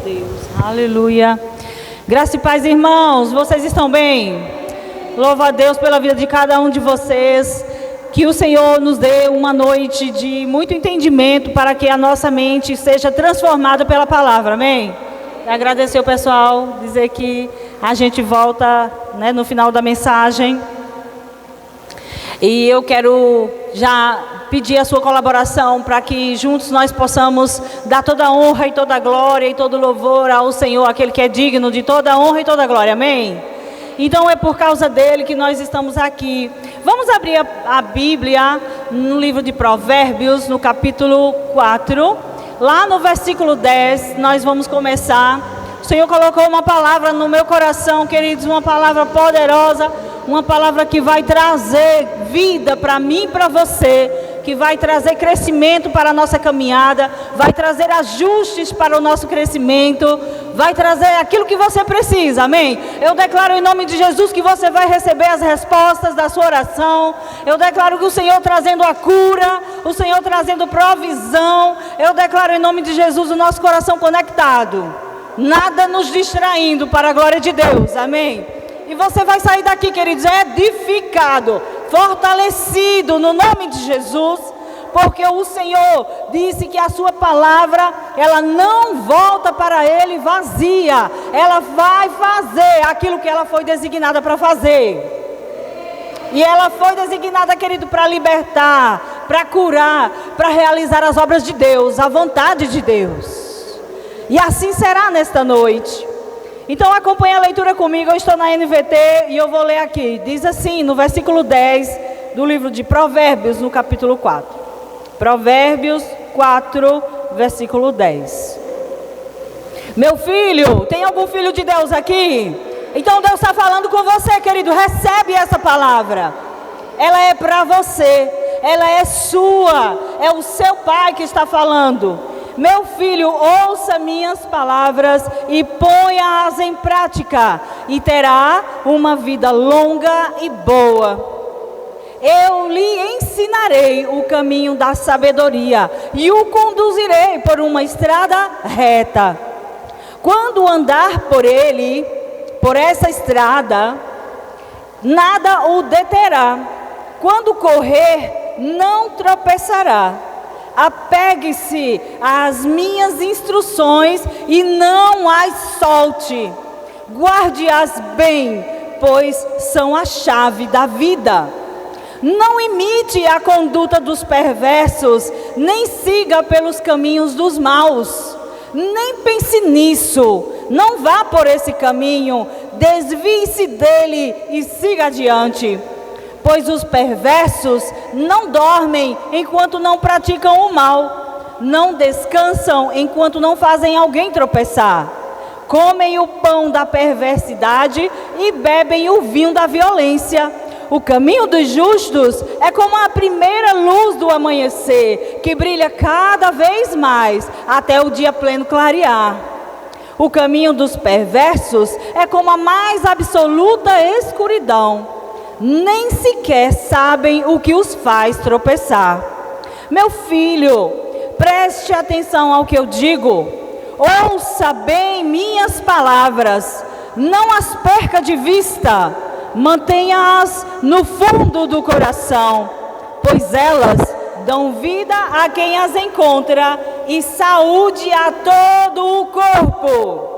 Deus, aleluia. Graça e paz, irmãos, vocês estão bem? Louvo a Deus pela vida de cada um de vocês. Que o Senhor nos dê uma noite de muito entendimento para que a nossa mente seja transformada pela palavra, amém? E agradecer o pessoal, dizer que a gente volta, no final da mensagem. E eu quero já pedir a sua colaboração para que juntos nós possamos dar toda a honra e toda a glória e todo o louvor ao Senhor, aquele que é digno de toda a honra e toda a glória, amém? Então é por causa dele que nós estamos aqui. Vamos abrir a Bíblia no livro de Provérbios, no capítulo 4, lá no versículo 10, nós vamos começar. O Senhor colocou uma palavra no meu coração, queridos, uma palavra poderosa, uma palavra que vai trazer vida para mim e para você, que vai trazer crescimento para a nossa caminhada, vai trazer ajustes para o nosso crescimento, vai trazer aquilo que você precisa, amém? Eu declaro em nome de Jesus que você vai receber as respostas da sua oração. Eu declaro que o Senhor trazendo a cura, o Senhor trazendo provisão. Eu declaro em nome de Jesus o nosso coração conectado, nada nos distraindo para a glória de Deus, amém? E você vai sair daqui, queridos, edificado, fortalecido no nome de Jesus, porque o Senhor disse que a sua palavra, ela não volta para ele vazia, ela vai fazer aquilo que ela foi designada para fazer. E ela foi designada, querido, para libertar, para curar, para realizar as obras de Deus, a vontade de Deus. E assim será nesta noite. Então acompanhe a leitura comigo, eu estou na NVT e eu vou ler aqui. Diz assim, no versículo 10 do livro de Provérbios, no capítulo 4. Provérbios 4, versículo 10. Meu filho, tem algum filho de Deus aqui? Então Deus está falando com você, querido, recebe essa palavra. Ela é para você, ela é sua, é o seu pai que está falando. Meu filho, ouça minhas palavras e ponha-as em prática, e terá uma vida longa e boa. Eu lhe ensinarei o caminho da sabedoria e o conduzirei por uma estrada reta. Quando andar por essa estrada, nada o deterá. Quando correr, não tropeçará. Apegue-se às minhas instruções e não as solte. Guarde-as bem, pois são a chave da vida. Não imite a conduta dos perversos, nem siga pelos caminhos dos maus. Nem pense nisso, não vá por esse caminho, desvie-se dele e siga adiante. Pois os perversos não dormem enquanto não praticam o mal, não descansam enquanto não fazem alguém tropeçar. Comem o pão da perversidade e bebem o vinho da violência. O caminho dos justos é como a primeira luz do amanhecer, que brilha cada vez mais até o dia pleno clarear. O caminho dos perversos é como a mais absoluta escuridão. Nem sequer sabem o que os faz tropeçar. Meu filho, preste atenção ao que eu digo. Ouça bem minhas palavras. Não as perca de vista. Mantenha-as no fundo do coração, pois elas dão vida a quem as encontra e saúde a todo o corpo.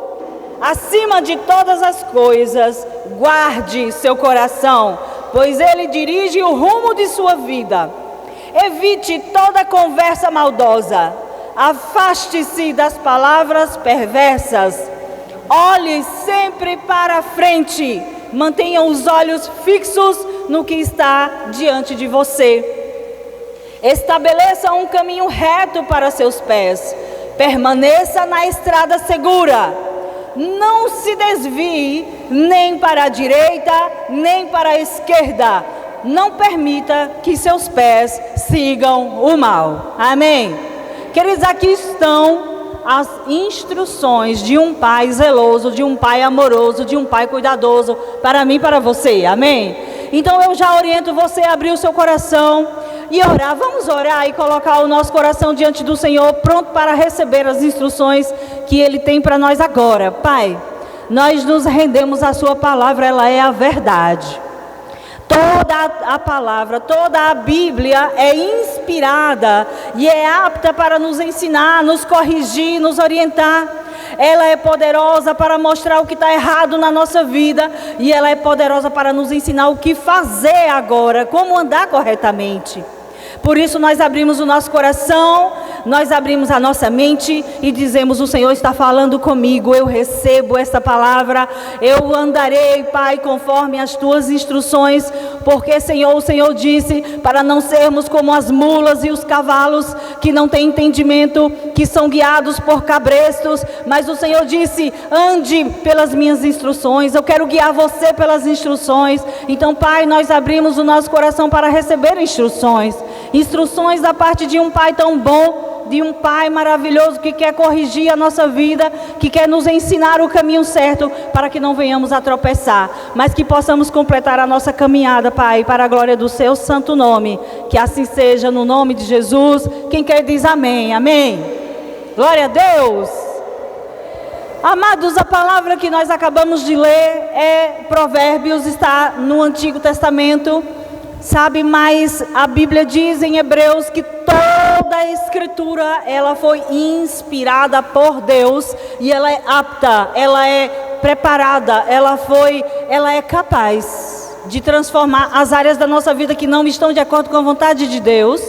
Acima de todas as coisas, guarde seu coração, pois ele dirige o rumo de sua vida. Evite toda conversa maldosa. Afaste-se das palavras perversas. Olhe sempre para a frente. Mantenha os olhos fixos no que está diante de você. Estabeleça um caminho reto para seus pés. Permaneça na estrada segura. Não se desvie nem para a direita, nem para a esquerda. Não permita que seus pés sigam o mal. Amém? Queridos, aqui estão as instruções de um pai zeloso, de um pai amoroso, de um pai cuidadoso, para mim e para você. Amém? Então eu já oriento você a abrir o seu coração e orar. Vamos orar e colocar o nosso coração diante do Senhor, pronto para receber as instruções que Ele tem para nós agora. Pai, nós nos rendemos à Sua palavra, ela é a verdade. Toda a palavra, toda a Bíblia é inspirada e é apta para nos ensinar, nos corrigir, nos orientar. Ela é poderosa para mostrar o que está errado na nossa vida e ela é poderosa para nos ensinar o que fazer agora, como andar corretamente. Por isso nós abrimos o nosso coração, nós abrimos a nossa mente e dizemos: o Senhor está falando comigo, eu recebo essa palavra, eu andarei, Pai, conforme as tuas instruções, porque, Senhor, o Senhor disse para não sermos como as mulas e os cavalos que não têm entendimento, que são guiados por cabrestos, mas o Senhor disse: ande pelas minhas instruções, eu quero guiar você pelas instruções. Então, Pai, nós abrimos o nosso coração para receber instruções da parte de um Pai tão bom, de um Pai maravilhoso que quer corrigir a nossa vida, que quer nos ensinar o caminho certo para que não venhamos a tropeçar, mas que possamos completar a nossa caminhada, Pai, para a glória do Seu santo nome. Que assim seja, no nome de Jesus. Quem quer diz amém, amém. Glória a Deus. Amados, a palavra que nós acabamos de ler é Provérbios, está no Antigo Testamento. Sabe, mas a Bíblia diz em Hebreus que toda a Escritura, ela foi inspirada por Deus e ela é apta, ela é preparada, ela é capaz de transformar as áreas da nossa vida que não estão de acordo com a vontade de Deus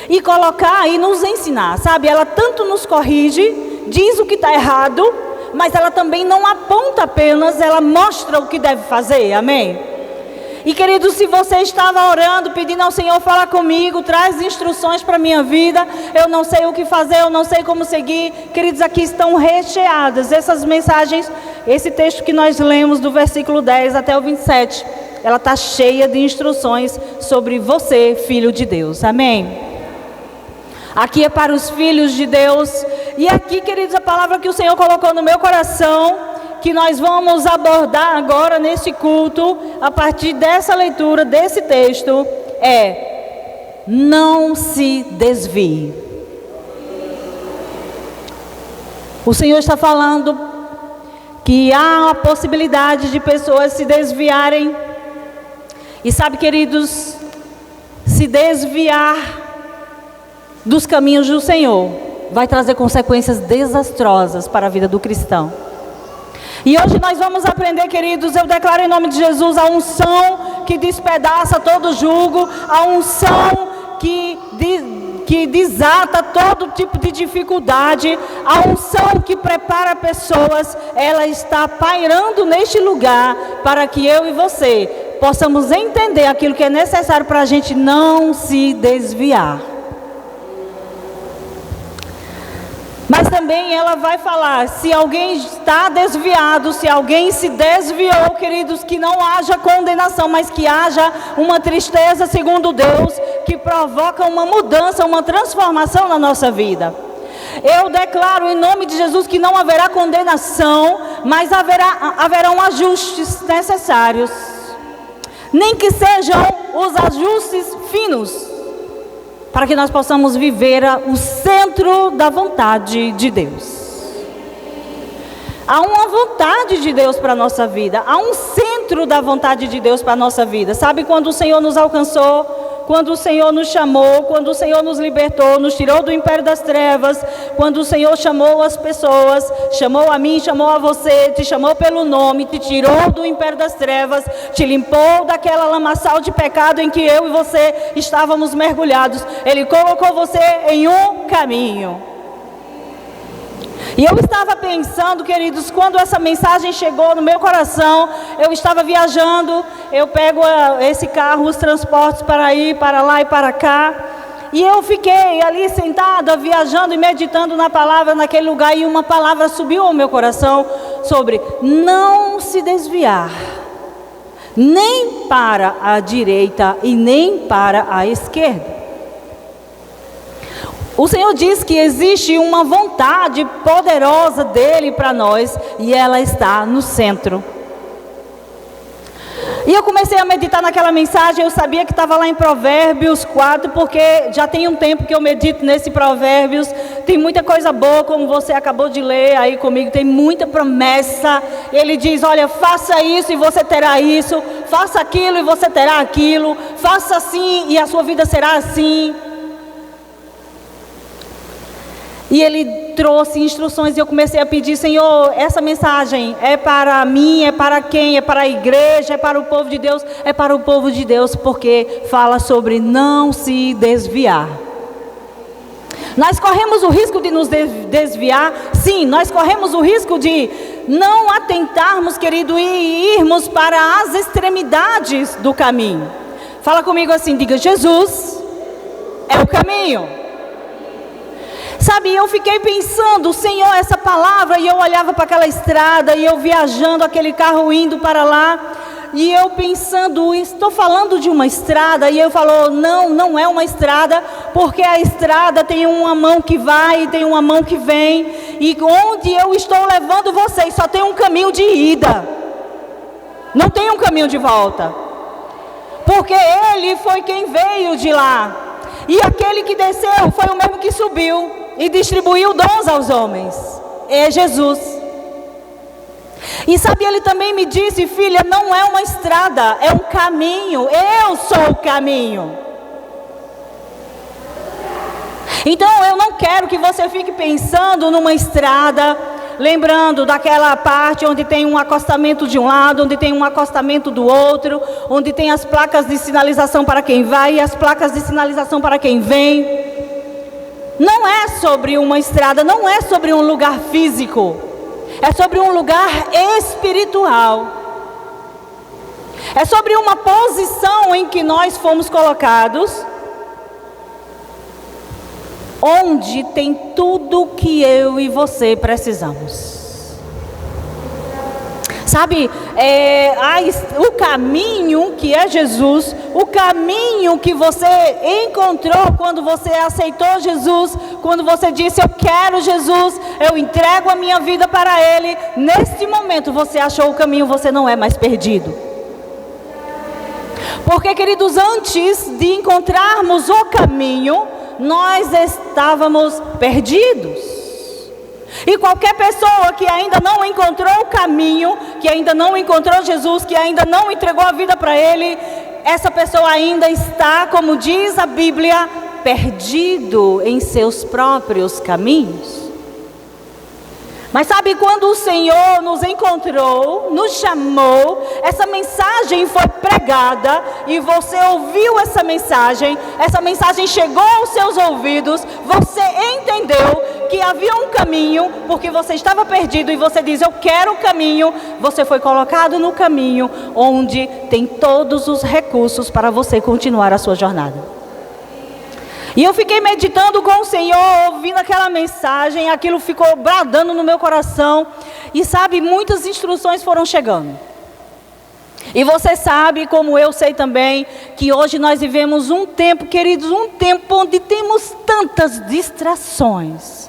e colocar e nos ensinar, sabe? Ela tanto nos corrige, diz o que está errado, mas ela também não aponta apenas, ela mostra o que deve fazer, amém? E queridos, se você estava orando, pedindo ao Senhor, fala comigo, traz instruções para a minha vida, eu não sei o que fazer, eu não sei como seguir, queridos, aqui estão recheadas essas mensagens, esse texto que nós lemos do versículo 10 até o 27, ela está cheia de instruções sobre você, filho de Deus, amém? Aqui é para os filhos de Deus, e aqui, queridos, a palavra que o Senhor colocou no meu coração, que nós vamos abordar agora nesse culto, a partir dessa leitura, desse texto, é: não se desvie. O Senhor está falando que há a possibilidade de pessoas se desviarem. E sabe, queridos, se desviar dos caminhos do Senhor vai trazer consequências desastrosas para a vida do cristão. E hoje nós vamos aprender, queridos, eu declaro em nome de Jesus, a unção que despedaça todo jugo, a unção que desata todo tipo de dificuldade, a unção que prepara pessoas, ela está pairando neste lugar, para que eu e você possamos entender aquilo que é necessário para a gente não se desviar. Mas também ela vai falar, se alguém está desviado, se alguém se desviou, queridos, que não haja condenação, mas que haja uma tristeza segundo Deus, que provoca uma mudança, uma transformação na nossa vida. Eu declaro em nome de Jesus que não haverá condenação, mas haverão ajustes necessários. Nem que sejam os ajustes finos, para que nós possamos viver o centro da vontade de Deus. Há uma vontade de Deus para a nossa vida, há um centro da vontade de Deus para a nossa vida. Sabe, quando o Senhor nos alcançou, quando o Senhor nos chamou, quando o Senhor nos libertou, nos tirou do império das trevas, quando o Senhor chamou as pessoas, chamou a mim, chamou a você, te chamou pelo nome, te tirou do império das trevas, te limpou daquela lamaçal de pecado em que eu e você estávamos mergulhados. Ele colocou você em um caminho. E eu estava pensando, queridos, quando essa mensagem chegou no meu coração, eu estava viajando, eu pego esse carro, os transportes para ir para lá e para cá, e eu fiquei ali sentada, viajando e meditando na palavra naquele lugar, e uma palavra subiu ao meu coração sobre não se desviar, nem para a direita e nem para a esquerda. O Senhor diz que existe uma vontade poderosa dele para nós e ela está no centro. E eu comecei a meditar naquela mensagem. Eu sabia que estava lá em Provérbios 4, porque já tem um tempo que eu medito nesse Provérbios. Tem muita coisa boa, como você acabou de ler aí comigo. Tem muita promessa. Ele diz, olha, faça isso e você terá isso. Faça aquilo e você terá aquilo. Faça assim e a sua vida será assim. E ele trouxe instruções e eu comecei a pedir, Senhor, essa mensagem é para mim, é para quem? É para a igreja, é para o povo de Deus? É para o povo de Deus, porque fala sobre não se desviar. Nós corremos o risco de nos desviar? Sim, nós corremos o risco de não atentarmos, querido, e irmos para as extremidades do caminho. Fala comigo assim, diga, Jesus é o caminho. Sabe, eu fiquei pensando, Senhor, essa palavra, e eu olhava para aquela estrada, e eu viajando, aquele carro indo para lá, e eu pensando, estou falando de uma estrada, e eu falo, não é uma estrada, porque a estrada tem uma mão que vai, e tem uma mão que vem, e onde eu estou levando vocês, só tem um caminho de ida, não tem um caminho de volta, porque Ele foi quem veio de lá, e aquele que desceu foi o mesmo que subiu, e distribuiu dons aos homens, é Jesus. E sabe, ele também me disse, filha, não é uma estrada, é um caminho, eu sou o caminho. Então eu não quero que você fique pensando numa estrada, lembrando daquela parte onde tem um acostamento de um lado, onde tem um acostamento do outro, onde tem as placas de sinalização para quem vai e as placas de sinalização para quem vem. Não é sobre uma estrada, não é sobre um lugar físico, é sobre um lugar espiritual. É sobre uma posição em que nós fomos colocados, onde tem tudo que eu e você precisamos. Sabe, o caminho que é Jesus, o caminho que você encontrou quando você aceitou Jesus, quando você disse, eu quero Jesus, eu entrego a minha vida para Ele, neste momento você achou o caminho, você não é mais perdido. Porque, queridos, antes de encontrarmos o caminho, nós estávamos perdidos. E qualquer pessoa que ainda não encontrou o caminho, que ainda não encontrou Jesus, que ainda não entregou a vida para Ele, essa pessoa ainda está, como diz a Bíblia, perdido em seus próprios caminhos. Mas sabe, quando o Senhor nos encontrou, nos chamou, essa mensagem foi pregada e você ouviu essa mensagem chegou aos seus ouvidos, você entendeu que havia um caminho, porque você estava perdido e você diz, eu quero o caminho, você foi colocado no caminho, onde tem todos os recursos para você continuar a sua jornada. E eu fiquei meditando com o Senhor, ouvindo aquela mensagem, aquilo ficou bradando no meu coração. E sabe, muitas instruções foram chegando. E você sabe, como eu sei também, que hoje nós vivemos um tempo, queridos, um tempo onde temos tantas distrações,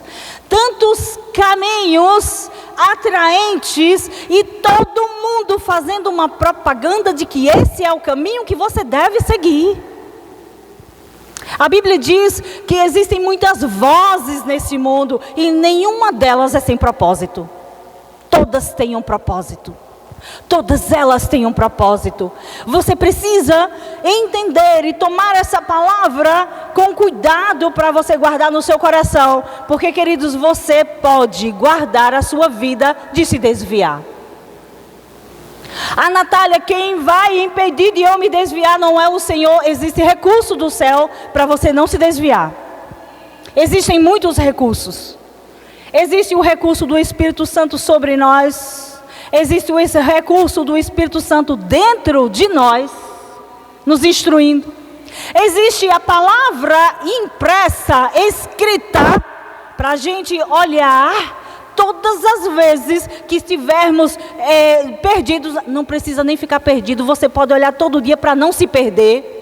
tantos caminhos atraentes e todo mundo fazendo uma propaganda de que esse é o caminho que você deve seguir. A Bíblia diz que existem muitas vozes nesse mundo e nenhuma delas é sem propósito. Todas têm um propósito. Todas elas têm um propósito. Você precisa entender e tomar essa palavra com cuidado para você guardar no seu coração. Porque, queridos, você pode guardar a sua vida de se desviar. A Natália, quem vai impedir de eu me desviar não é o Senhor. Existe recurso do céu para você não se desviar. Existem muitos recursos. Existe o recurso do Espírito Santo sobre nós. Existe esse recurso do Espírito Santo dentro de nós, nos instruindo. Existe a palavra impressa, escrita, para a gente olhar. Todas as vezes que estivermos perdidos, não precisa nem ficar perdido, você pode olhar todo dia para não se perder.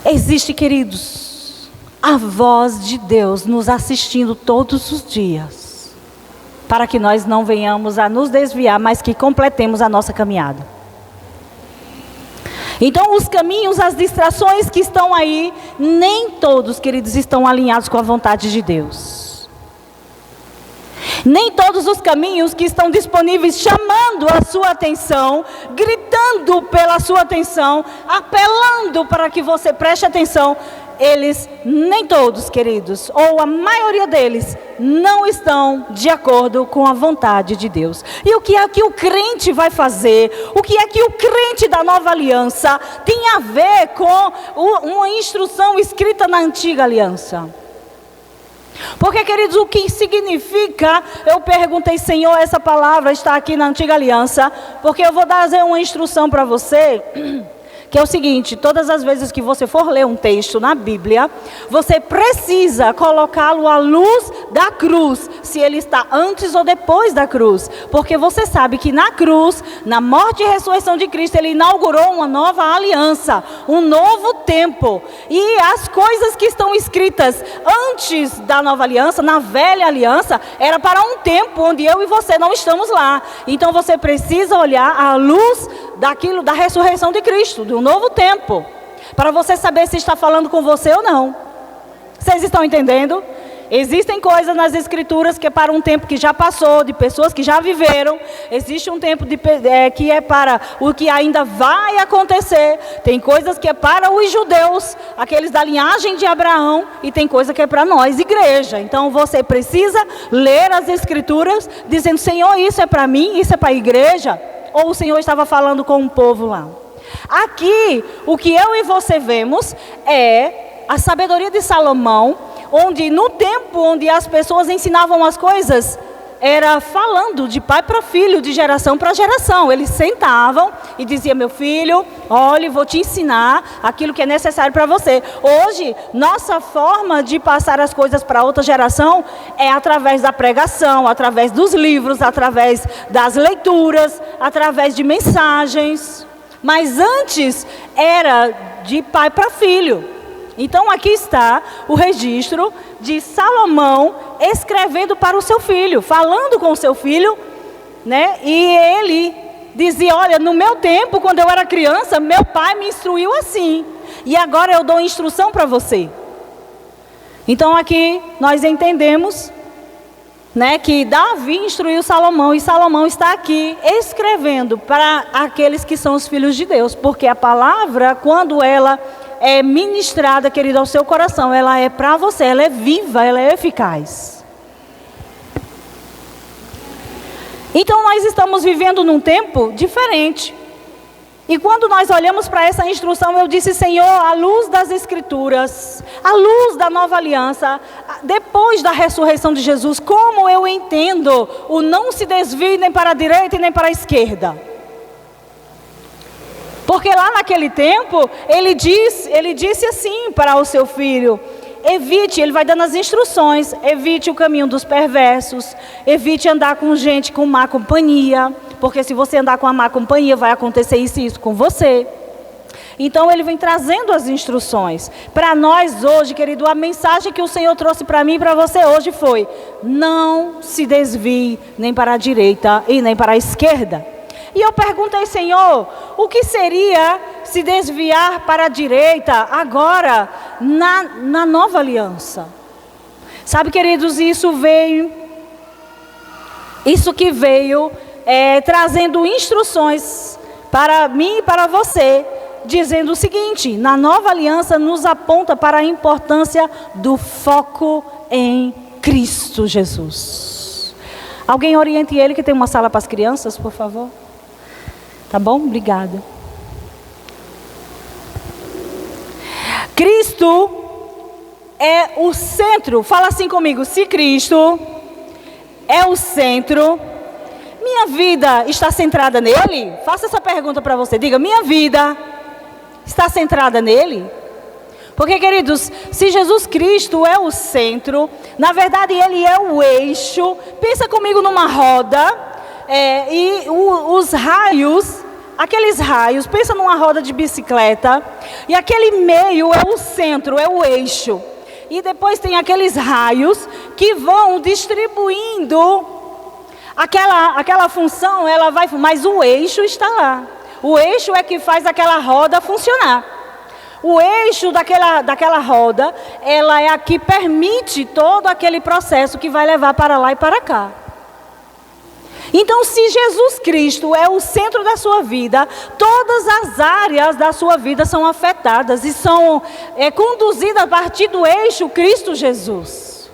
Existe, queridos, a voz de Deus nos assistindo todos os dias, para que nós não venhamos a nos desviar, mas que completemos a nossa caminhada. Então, os caminhos, as distrações que estão aí, nem todos, queridos, estão alinhados com a vontade de Deus. Nem todos os caminhos que estão disponíveis, chamando a sua atenção, gritando pela sua atenção, apelando para que você preste atenção, eles, nem todos, queridos, ou a maioria deles, não estão de acordo com a vontade de Deus. E o que é que o crente vai fazer? O que é que o crente da nova aliança tem a ver com uma instrução escrita na antiga aliança? Porque, queridos, o que significa, eu perguntei, Senhor, essa palavra está aqui na antiga aliança, porque eu vou dar uma instrução para você, que é o seguinte: todas as vezes que você for ler um texto na Bíblia, você precisa colocá-lo à luz da cruz, se ele está antes ou depois da cruz, porque você sabe que na cruz, na morte e ressurreição de Cristo, ele inaugurou uma nova aliança, um novo tempo, e as coisas que estão escritas antes da nova aliança, na velha aliança, era para um tempo onde eu e você não estamos lá. Então você precisa olhar à luz daquilo, da ressurreição de Cristo, de um novo tempo, para você saber se está falando com você ou não. Vocês estão entendendo? Existem coisas nas escrituras que é para um tempo que já passou, de pessoas que já viveram. Existe um tempo que é para o que ainda vai acontecer. Tem coisas que é para os judeus, aqueles da linhagem de Abraão, e tem coisa que é para nós, igreja. Então você precisa ler as escrituras dizendo: Senhor, isso é para mim, isso é para a igreja? Ou o Senhor estava falando com um povo lá? Aqui, o que eu e você vemos é a sabedoria de Salomão, onde no tempo onde as pessoas ensinavam as coisas, era falando de pai para filho, de geração para geração. Eles sentavam e diziam: meu filho, olha, vou te ensinar aquilo que é necessário para você. Hoje, nossa forma de passar as coisas para outra geração é através da pregação, através dos livros, através das leituras, através de mensagens. Mas antes era de pai para filho. Então aqui está o registro de Salomão escrevendo para o seu filho, falando com o seu filho, né? E ele dizia: olha, no meu tempo, quando eu era criança, meu pai me instruiu assim, e agora eu dou instrução para você. Então aqui nós entendemos, né, que Davi instruiu Salomão, e Salomão está aqui escrevendo para aqueles que são os filhos de Deus, porque a palavra, quando ela é ministrada, querido, ao seu coração, ela é para você, ela é viva, ela é eficaz. Então nós estamos vivendo num tempo diferente. E quando nós olhamos para essa instrução, eu disse: Senhor, à luz das Escrituras, à luz da nova aliança, depois da ressurreição de Jesus, como eu entendo o não se desvie nem para a direita e nem para a esquerda? Porque lá naquele tempo, ele disse assim para o seu filho: evite, ele vai dando as instruções, evite o caminho dos perversos, evite andar com gente com má companhia, porque se você andar com a má companhia, vai acontecer isso e isso com você. Então ele vem trazendo as instruções. Para nós hoje, querido, a mensagem que o Senhor trouxe para mim e para você hoje foi: não se desvie nem para a direita e nem para a esquerda. E eu perguntei: Senhor, o que seria se desviar para a direita agora na nova aliança? Sabe, queridos, isso que veio trazendo instruções para mim e para você, dizendo o seguinte: na nova aliança nos aponta para a importância do foco em Cristo Jesus. Alguém oriente ele, que tem uma sala para as crianças, por favor? Tá bom? Obrigada. Cristo é o centro. Fala assim comigo: se Cristo é o centro, minha vida está centrada nele? Faça essa pergunta para você. Diga: minha vida está centrada nele? Porque, queridos, se Jesus Cristo é o centro, na verdade ele é o eixo. Pensa comigo numa roda, e os raios, aqueles raios, pensa numa roda de bicicleta, e aquele meio é o centro, é o eixo. E depois tem aqueles raios que vão distribuindo Aquela função, ela vai, mas o eixo está lá. O eixo é que faz aquela roda funcionar. O eixo daquela roda, ela é a que permite todo aquele processo que vai levar para lá e para cá. Então, se Jesus Cristo é o centro da sua vida, todas as áreas da sua vida são afetadas e são conduzidas a partir do eixo Cristo Jesus.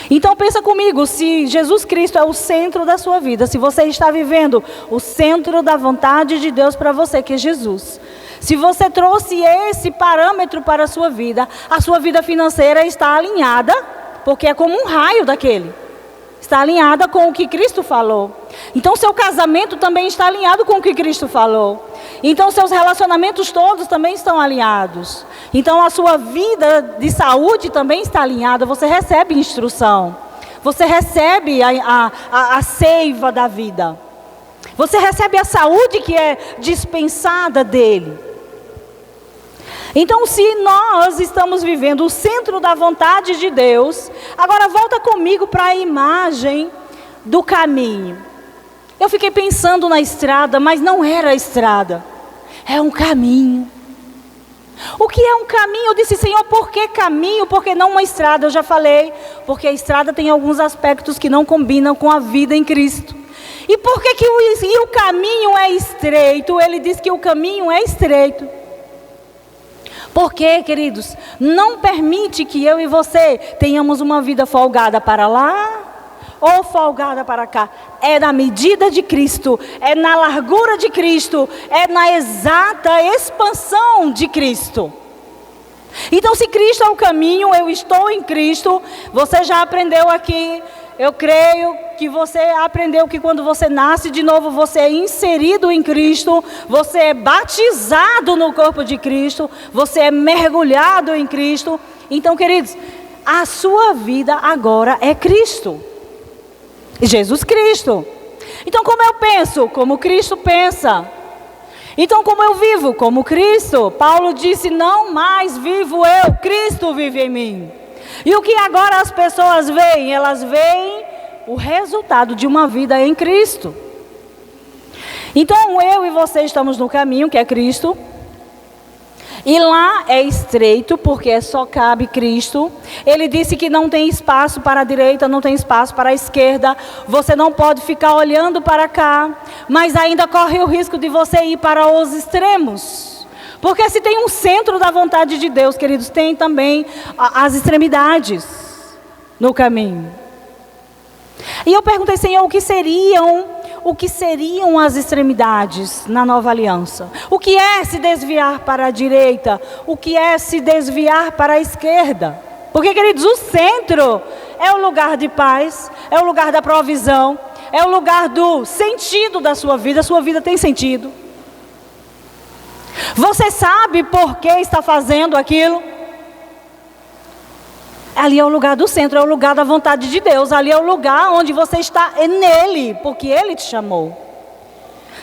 Então pensa comigo, se Jesus Cristo é o centro da sua vida, se você está vivendo o centro da vontade de Deus para você, que é Jesus. Se você trouxe esse parâmetro para a sua vida financeira está alinhada, porque é como um raio daquele. Está alinhada com o que Cristo falou. Então seu casamento também está alinhado com o que Cristo falou. Então seus relacionamentos todos também estão alinhados. Então a sua vida de saúde também está alinhada. Você recebe instrução. Você recebe a seiva da vida. Você recebe a saúde que é dispensada dele. Então, se nós estamos vivendo o centro da vontade de Deus, agora volta comigo para a imagem do caminho. Eu fiquei pensando na estrada, mas não era a estrada, é um caminho. O que é um caminho? Eu disse, Senhor, por que caminho? Por que não uma estrada? Eu já falei, porque a estrada tem alguns aspectos que não combinam com a vida em Cristo. E por que o caminho é estreito? Ele diz que o caminho é estreito. Porque, queridos, não permite que eu e você tenhamos uma vida folgada para lá ou folgada para cá. É na medida de Cristo, é na largura de Cristo, é na exata expansão de Cristo. Então, se Cristo é o caminho, eu estou em Cristo. Você já aprendeu aqui, eu creio que você aprendeu que quando você nasce de novo, você é inserido em Cristo, você é batizado no corpo de Cristo, você é mergulhado em Cristo. Então, queridos, a sua vida agora é Cristo, Jesus Cristo. Então, como eu penso? Como Cristo pensa. Então, como eu vivo? Como Cristo. Paulo disse, não mais vivo eu, Cristo vive em mim. E o que agora as pessoas veem? Elas veem o resultado de uma vida em Cristo. Então, eu e você estamos no caminho, que é Cristo. E lá é estreito, porque só cabe Cristo. Ele disse que não tem espaço para a direita, não tem espaço para a esquerda. Você não pode ficar olhando para cá, mas ainda corre o risco de você ir para os extremos. Porque se tem um centro da vontade de Deus, queridos, tem também as extremidades no caminho. E eu perguntei, Senhor, o que seriam as extremidades na nova aliança? O que é se desviar para a direita? O que é se desviar para a esquerda? Porque, queridos, o centro é o lugar de paz, é o lugar da provisão, é o lugar do sentido da sua vida. A sua vida tem sentido. Você sabe por que está fazendo aquilo? Ali é o lugar do centro, é o lugar da vontade de Deus. Ali é o lugar onde você está nele, porque Ele te chamou.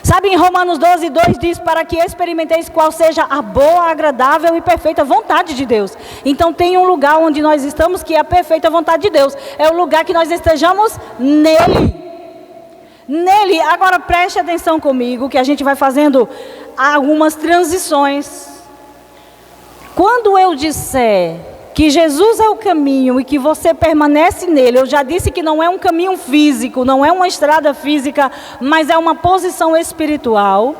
Sabe, em Romanos 12:2 diz, para que experimenteis qual seja a boa, agradável e perfeita vontade de Deus. Então tem um lugar onde nós estamos que é a perfeita vontade de Deus. É o lugar que nós estejamos nele. Nele. Agora preste atenção comigo, que a gente vai fazendo algumas transições. Quando eu disser que Jesus é o caminho e que você permanece nele, eu já disse que não é um caminho físico, não é uma estrada física, mas é uma posição espiritual.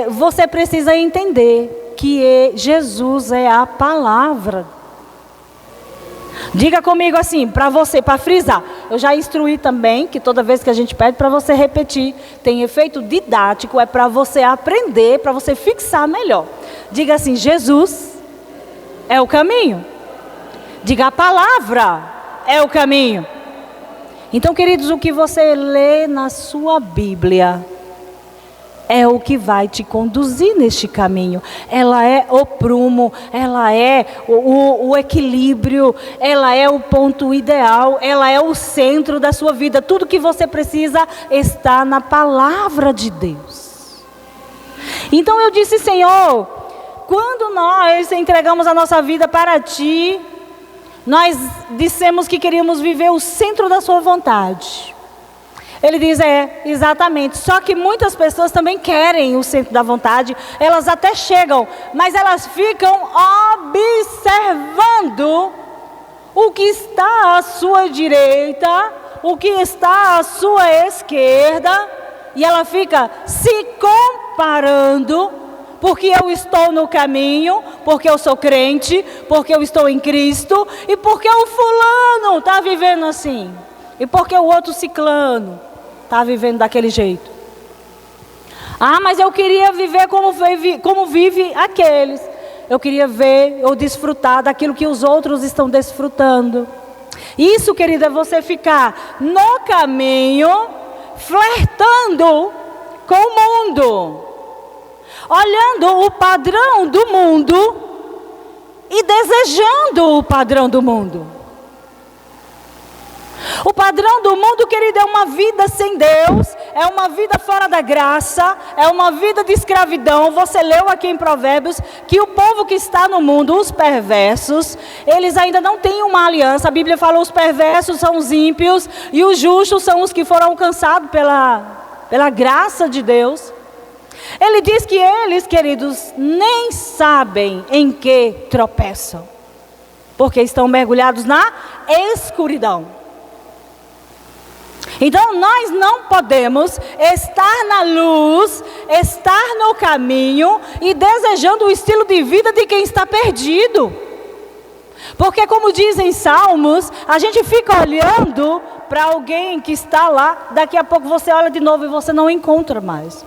Você precisa entender que Jesus é a palavra. Diga comigo assim, para você, para frisar. Eu já instruí também que toda vez que a gente pede para você repetir, tem efeito didático, é para você aprender, para você fixar melhor. Diga assim, Jesus é o caminho. Diga, a palavra é o caminho. Então, queridos, o que você lê na sua Bíblia é o que vai te conduzir neste caminho. Ela é o prumo, ela é o equilíbrio, ela é o ponto ideal, ela é o centro da sua vida. Tudo que você precisa está na palavra de Deus. Então eu disse, Senhor, quando nós entregamos a nossa vida para Ti, nós dissemos que queríamos viver o centro da sua vontade. Ele diz, exatamente, só que muitas pessoas também querem o centro da vontade, elas até chegam, mas elas ficam observando o que está à sua direita, o que está à sua esquerda, e ela fica se comparando, porque eu estou no caminho, porque eu sou crente, porque eu estou em Cristo, e porque o fulano está vivendo assim, e porque o outro ciclano está vivendo daquele jeito. Ah, mas eu queria viver como vive aqueles. Eu queria ver ou desfrutar daquilo que os outros estão desfrutando. Isso, querida, é você ficar no caminho, flertando com o mundo, olhando o padrão do mundo e desejando o padrão do mundo. O padrão do mundo, querido, é uma vida sem Deus, é uma vida fora da graça, é uma vida de escravidão. Você leu aqui em Provérbios que o povo que está no mundo, os perversos, eles ainda não têm uma aliança. A Bíblia fala: os perversos são os ímpios e os justos são os que foram alcançados pela graça de Deus. Ele diz que eles, queridos, nem sabem em que tropeçam, porque estão mergulhados na escuridão. Então nós não podemos estar na luz, estar no caminho e desejando o estilo de vida de quem está perdido. Porque, como dizem Salmos, a gente fica olhando para alguém que está lá, daqui a pouco você olha de novo e você não encontra mais.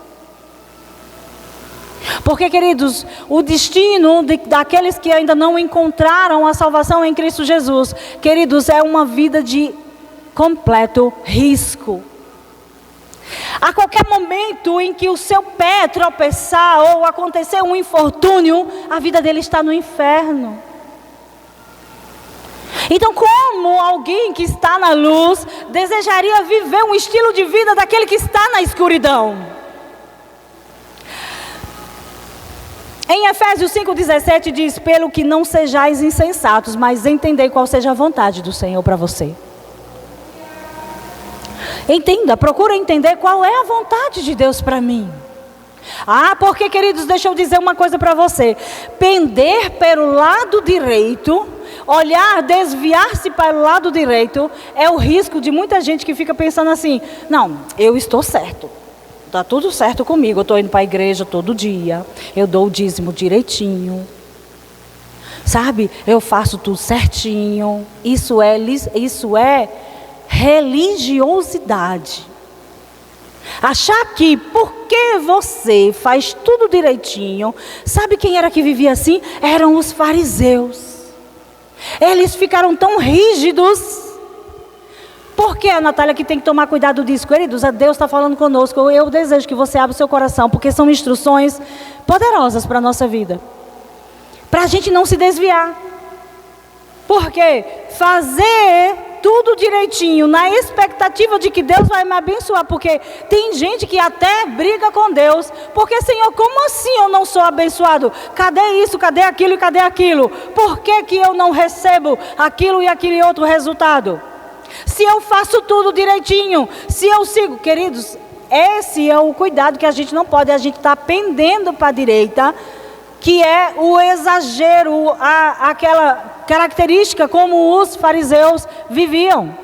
Porque, queridos, o destino daqueles que ainda não encontraram a salvação em Cristo Jesus, queridos, é uma vida de completo risco. A qualquer momento em que o seu pé tropeçar ou acontecer um infortúnio, a vida dele está no inferno. Então, como alguém que está na luz desejaria viver um estilo de vida daquele que está na escuridão? Em Efésios 5,17 diz: pelo que não sejais insensatos, mas entendei qual seja a vontade do Senhor para você. Entenda, procura entender qual é a vontade de Deus para mim. Ah, porque, queridos, deixa eu dizer uma coisa para você. Pender pelo lado direito, olhar, desviar-se para o lado direito, é o risco de muita gente que fica pensando assim: não, eu estou certo, está tudo certo comigo, eu estou indo para a igreja todo dia, eu dou o dízimo direitinho, sabe, eu faço tudo certinho. Isso é religiosidade. Achar que porque você faz tudo direitinho. Sabe quem era que vivia assim? Eram os fariseus. Eles ficaram tão rígidos. Por que, a Natália, que tem que tomar cuidado disso? Queridos, Deus está falando conosco. Eu desejo que você abra o seu coração, porque são instruções poderosas para a nossa vida, para a gente não se desviar. Porque fazer tudo direitinho, na expectativa de que Deus vai me abençoar, porque tem gente que até briga com Deus, porque: Senhor, como assim eu não sou abençoado? Cadê isso, cadê aquilo e cadê aquilo? Por que que eu não recebo aquilo e aquele outro resultado? Se eu faço tudo direitinho, se eu sigo, queridos, esse é o cuidado que a gente não pode. A gente está pendendo para a direita, que é o exagero, aquela característica como os fariseus viviam.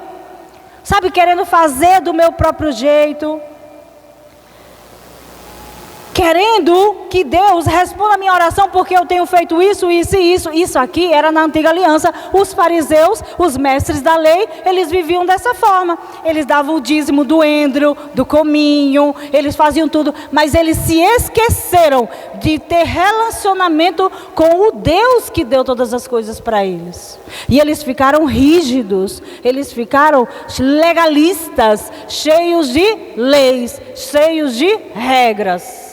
Sabe, querendo fazer do meu próprio jeito, querendo que Deus responda a minha oração porque eu tenho feito isso, isso e isso. Isso aqui era na antiga aliança. Os fariseus, os mestres da lei, eles viviam dessa forma. Eles davam o dízimo do endro, do cominho, eles faziam tudo, mas eles se esqueceram de ter relacionamento com o Deus que deu todas as coisas para eles. E eles ficaram rígidos, eles ficaram legalistas, cheios de leis, cheios de regras.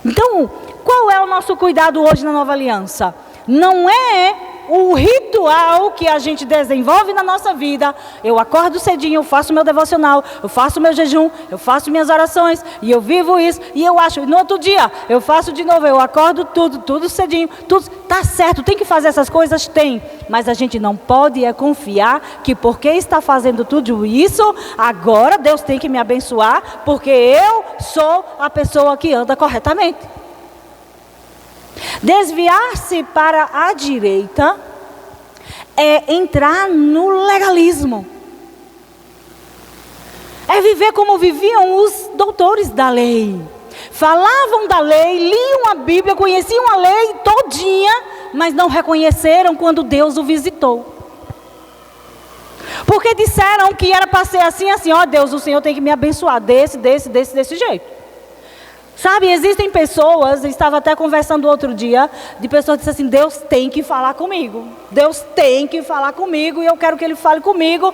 Então, qual é o nosso cuidado hoje na nova aliança? Não é o ritual que a gente desenvolve na nossa vida. Eu acordo cedinho, eu faço meu devocional, eu faço meu jejum, eu faço minhas orações, e eu vivo isso, e eu acho, no outro dia, eu faço de novo, eu acordo tudo cedinho, tudo, tá certo, tem que fazer essas coisas? Tem, mas a gente não pode confiar que porque está fazendo tudo isso, agora Deus tem que me abençoar, porque eu sou a pessoa que anda corretamente. Desviar-se para a direita é entrar no legalismo. É viver como viviam os doutores da lei. Falavam da lei, liam a Bíblia, conheciam a lei todinha, mas não reconheceram quando Deus o visitou. Porque disseram que era para ser assim, ó Deus, o Senhor tem que me abençoar desse jeito. Sabe, existem pessoas, eu estava até conversando outro dia, de pessoas que disseram assim, Deus tem que falar comigo. Deus tem que falar comigo e eu quero que Ele fale comigo.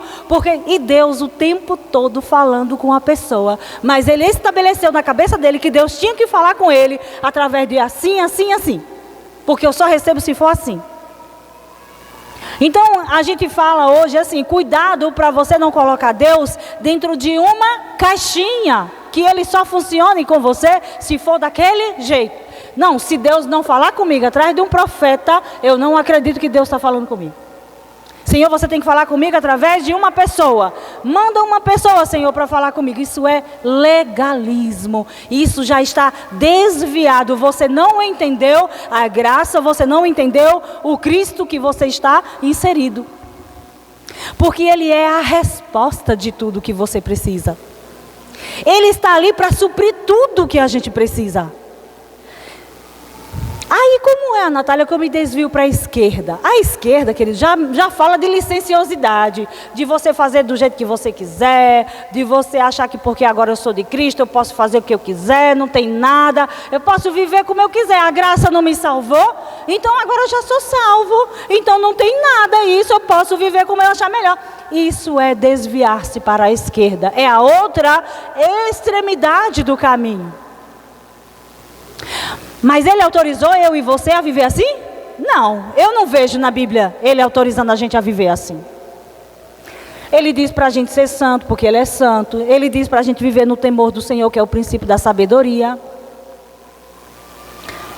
E Deus o tempo todo falando com a pessoa. Mas Ele estabeleceu na cabeça dele que Deus tinha que falar com ele através de assim, assim, assim. Porque eu só recebo se for assim. Então, a gente fala hoje assim, cuidado para você não colocar Deus dentro de uma caixinha, que Ele só funcione com você se for daquele jeito. Não, se Deus não falar comigo atrás de um profeta, eu não acredito que Deus está falando comigo. Senhor, você tem que falar comigo através de uma pessoa. Manda uma pessoa, Senhor, para falar comigo. Isso é legalismo. Isso já está desviado. Você não entendeu a graça, você não entendeu o Cristo que você está inserido. Porque Ele é a resposta de tudo que você precisa. Ele está ali para suprir tudo que a gente precisa. Aí como é, Natália, que eu me desvio para a esquerda? A esquerda, querido, já fala de licenciosidade, de você fazer do jeito que você quiser, de você achar que porque agora eu sou de Cristo, eu posso fazer o que eu quiser, não tem nada, eu posso viver como eu quiser, a graça não me salvou, então agora eu já sou salvo, então não tem nada, isso eu posso viver como eu achar melhor. Isso é desviar-se para a esquerda, é a outra extremidade do caminho. Mas Ele autorizou eu e você a viver assim? Não, eu não vejo na Bíblia Ele autorizando a gente a viver assim. Ele diz para a gente ser santo, porque Ele é santo. Ele diz para a gente viver no temor do Senhor, que é o princípio da sabedoria.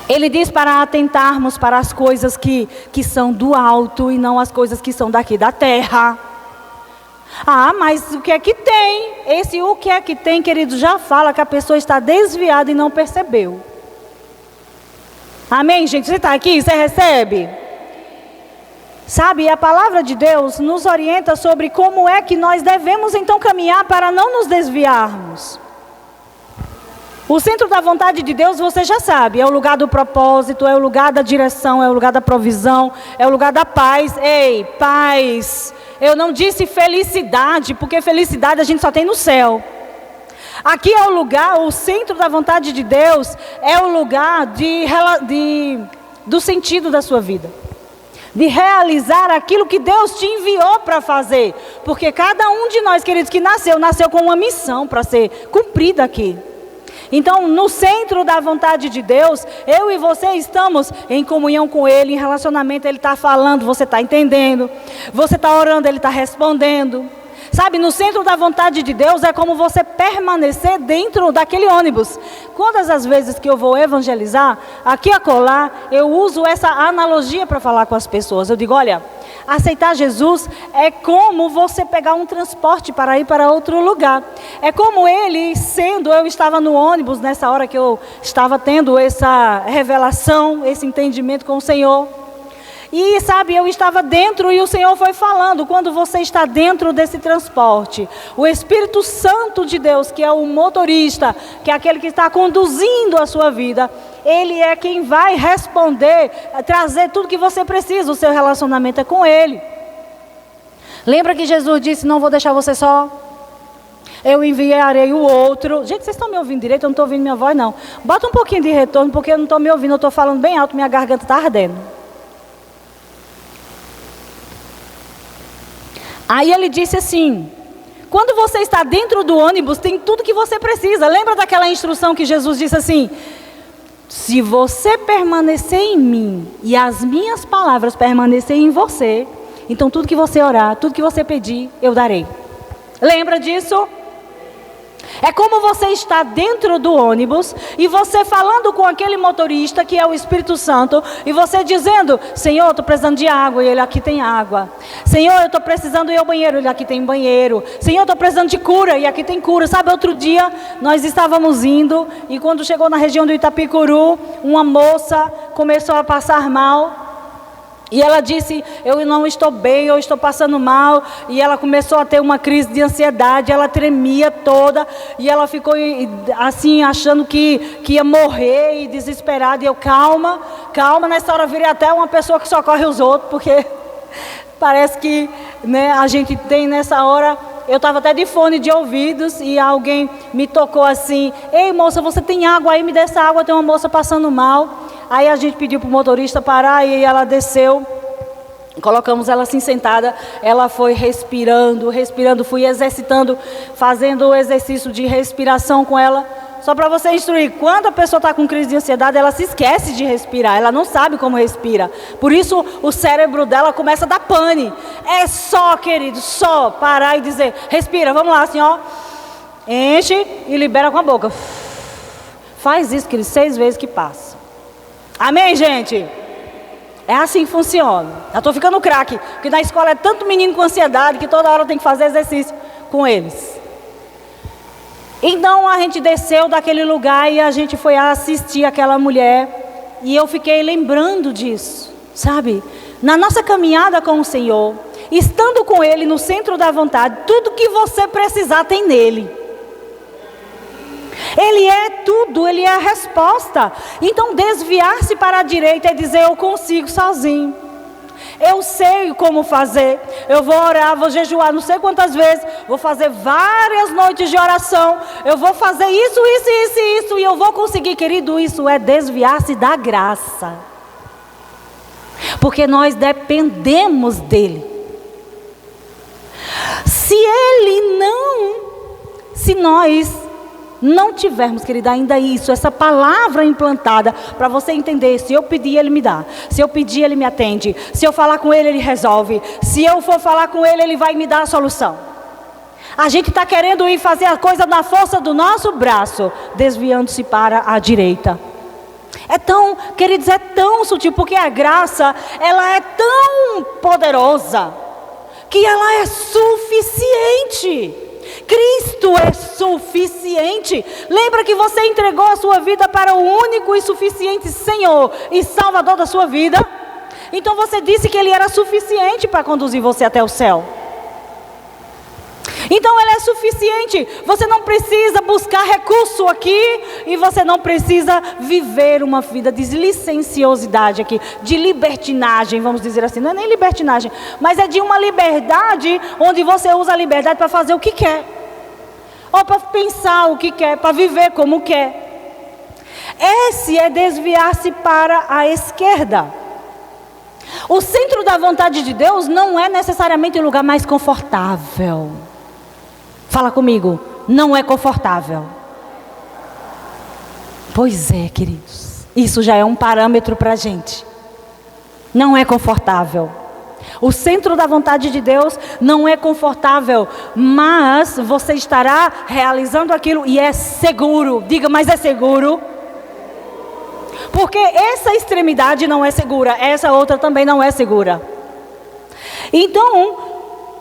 Ele diz para atentarmos para as coisas que são do alto e não as coisas que são daqui da terra. Ah, mas o que é que tem? Esse o que é que tem, querido, já fala que a pessoa está desviada e não percebeu. Amém, gente? Você está aqui? Você recebe? Sabe, a palavra de Deus nos orienta sobre como é que nós devemos então caminhar para não nos desviarmos. O centro da vontade de Deus, você já sabe, é o lugar do propósito, é o lugar da direção, é o lugar da provisão, é o lugar da paz. Ei, paz. Eu não disse felicidade, porque felicidade a gente só tem no céu. Aqui é o lugar, o centro da vontade de Deus é o lugar do sentido da sua vida. De realizar aquilo que Deus te enviou para fazer. Porque cada um de nós, queridos, que nasceu com uma missão para ser cumprida aqui. Então, no centro da vontade de Deus, eu e você estamos em comunhão com Ele, em relacionamento, Ele está falando, você está entendendo. Você está orando, Ele está respondendo. Sabe, no centro da vontade de Deus é como você permanecer dentro daquele ônibus. Quantas as vezes que eu vou evangelizar, aqui e acolá, eu uso essa analogia para falar com as pessoas. Eu digo, olha, aceitar Jesus é como você pegar um transporte para ir para outro lugar. É como Ele eu estava no ônibus nessa hora que eu estava tendo essa revelação, esse entendimento com o Senhor. E sabe, eu estava dentro e o Senhor foi falando, quando você está dentro desse transporte, o Espírito Santo de Deus, que é o motorista, que é aquele que está conduzindo a sua vida, Ele é quem vai responder, trazer tudo que você precisa, o seu relacionamento é com Ele. Lembra que Jesus disse, não vou deixar você só, eu enviarei o outro. Gente, vocês estão me ouvindo direito? Eu não estou ouvindo minha voz não. Bota um pouquinho de retorno, porque eu não estou me ouvindo, eu estou falando bem alto, minha garganta está ardendo. Aí Ele disse assim, quando você está dentro do ônibus, tem tudo que você precisa. Lembra daquela instrução que Jesus disse assim, Se você permanecer em mim e as minhas palavras permanecerem em você, então tudo que você orar, tudo que você pedir, eu darei. Lembra disso? É como você está dentro do ônibus e você falando com aquele motorista que é o Espírito Santo e você dizendo: Senhor, eu estou precisando de água, e ele: aqui tem água. Senhor, eu estou precisando ir ao banheiro, ele: aqui tem banheiro. Senhor, eu estou precisando de cura, e aqui tem cura. Sabe, outro dia nós estávamos indo e quando chegou na região do Itapicuru, uma moça começou a passar mal. E ela disse: eu não estou bem, eu estou passando mal. E ela começou a ter uma crise de ansiedade, ela tremia toda. E ela ficou assim, achando que ia morrer e desesperada. E eu: calma, calma. Nessa hora eu virei até uma pessoa que socorre os outros, porque parece que, né, a gente tem nessa hora. Eu estava até de fone de ouvidos e alguém me tocou assim: ei moça, você tem água aí? Me dê essa água, tem uma moça passando mal. Aí a gente pediu para o motorista parar e ela desceu, colocamos ela assim sentada, ela foi respirando, fui exercitando, fazendo o exercício de respiração com ela. Só para você instruir, quando a pessoa está com crise de ansiedade, ela se esquece de respirar, ela não sabe como respira. Por isso o cérebro dela começa a dar pane. É só, querido, só parar e dizer: respira, vamos lá, assim, ó. Enche e libera com a boca. Faz isso, querido, 6 vezes que passa. Amém, gente? É assim que funciona. Já estou ficando craque, porque na escola é tanto menino com ansiedade que toda hora tem que fazer exercício com eles. Então a gente desceu daquele lugar e a gente foi assistir aquela mulher. E eu fiquei lembrando disso, sabe? Na nossa caminhada com o Senhor, estando com Ele no centro da vontade, tudo que você precisar tem nele. Ele é tudo, Ele é a resposta. Então desviar-se para a direita é dizer: eu consigo sozinho, eu sei como fazer, eu vou orar, vou jejuar não sei quantas vezes, vou fazer várias noites de oração, eu vou fazer isso e eu vou conseguir. Querido, isso é desviar-se da graça, porque nós dependemos dEle. Se nós não tivermos, querida, ainda isso, essa palavra implantada, para você entender: se eu pedir, Ele me dá. Se eu pedir, Ele me atende. Se eu falar com Ele, Ele resolve. Se eu for falar com Ele, Ele vai me dar a solução. A gente está querendo ir fazer a coisa na força do nosso braço, desviando-se para a direita. É tão, queridos, é tão sutil, porque a graça, ela é tão poderosa, que ela é suficiente. Cristo é suficiente. Lembra que você entregou a sua vida para o único e suficiente Senhor e Salvador da sua vida? Então você disse que Ele era suficiente para conduzir você até o céu. Então Ele é suficiente. Você não precisa buscar recurso aqui, e você não precisa viver uma vida de licenciosidade aqui, de libertinagem, vamos dizer assim. Não é nem libertinagem, mas é de uma liberdade onde você usa a liberdade para fazer o que quer, ou para pensar o que quer, para viver como quer. Esse é desviar-se para a esquerda. O centro da vontade de Deus não é necessariamente o lugar mais confortável. Fala comigo: não é confortável. Pois é, queridos, isso já é um parâmetro para a gente. Não é confortável. O centro da vontade de Deus não é confortável, mas você estará realizando aquilo e é seguro. Diga: mas é seguro. Porque essa extremidade não é segura, essa outra também não é segura. Então,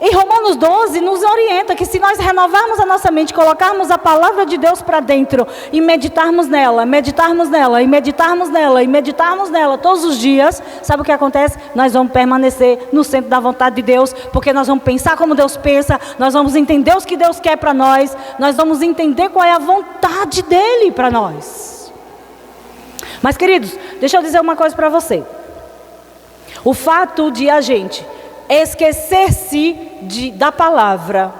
em Romanos 12 nos orienta que se nós renovarmos a nossa mente, colocarmos a palavra de Deus para dentro e meditarmos nela, todos os dias, sabe o que acontece? Nós vamos permanecer no centro da vontade de Deus, porque nós vamos pensar como Deus pensa, nós vamos entender o que Deus quer para nós, nós vamos entender qual é a vontade dEle para nós. Mas, queridos, deixa eu dizer uma coisa para você. O fato de a gente esquecer-se da palavra,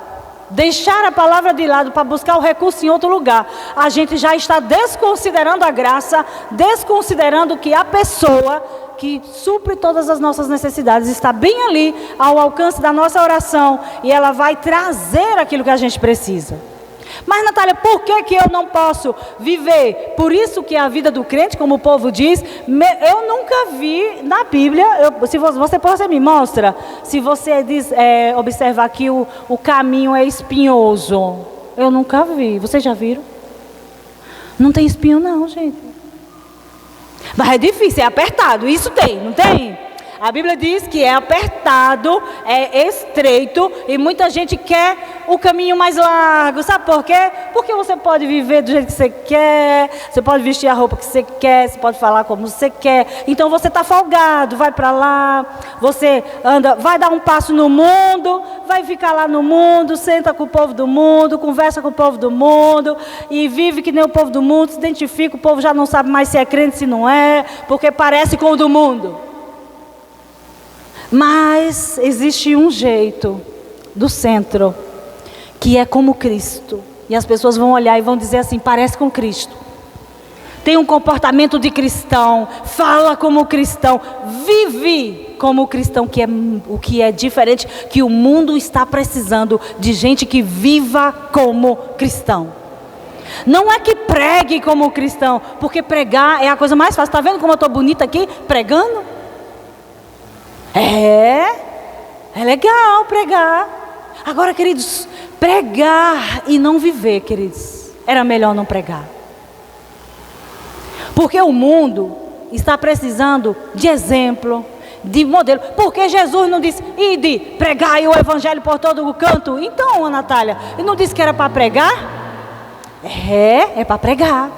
deixar a palavra de lado para buscar o recurso em outro lugar, a gente já está desconsiderando a graça, desconsiderando que a pessoa que supre todas as nossas necessidades está bem ali, ao alcance da nossa oração, e ela vai trazer aquilo que a gente precisa. Mas, Natália, por que eu não posso viver? Por isso que a vida do crente, como o povo diz, eu nunca vi na Bíblia, se você me mostra, se você observar que o caminho é espinhoso. Eu nunca vi. Vocês já viram? Não tem espinho não, gente. Mas é difícil, é apertado. Isso tem, não tem? A Bíblia diz que é apertado, é estreito e muita gente quer o caminho mais largo. Sabe por quê? Porque você pode viver do jeito que você quer, você pode vestir a roupa que você quer, você pode falar como você quer. Então você está folgado, vai para lá, você anda, vai dar um passo no mundo, vai ficar lá no mundo, senta com o povo do mundo, conversa com o povo do mundo e vive que nem o povo do mundo, se identifica, o povo já não sabe mais se é crente, se não é, porque parece com o do mundo. Mas existe um jeito do centro, que é como Cristo. E as pessoas vão olhar e vão dizer assim, parece com Cristo. Tem um comportamento de cristão, fala como cristão, vive como cristão, que é o que é diferente, que o mundo está precisando de gente que viva como cristão. Não é que pregue como cristão, porque pregar é a coisa mais fácil. Está vendo como eu estou bonita aqui, pregando? É legal pregar. Agora, queridos, pregar e não viver, queridos, era melhor não pregar. Porque o mundo está precisando de exemplo, de modelo. Porque Jesus não disse, ide, pregai o evangelho por todo o canto. Então, Natália, ele não disse que era para pregar? É para pregar.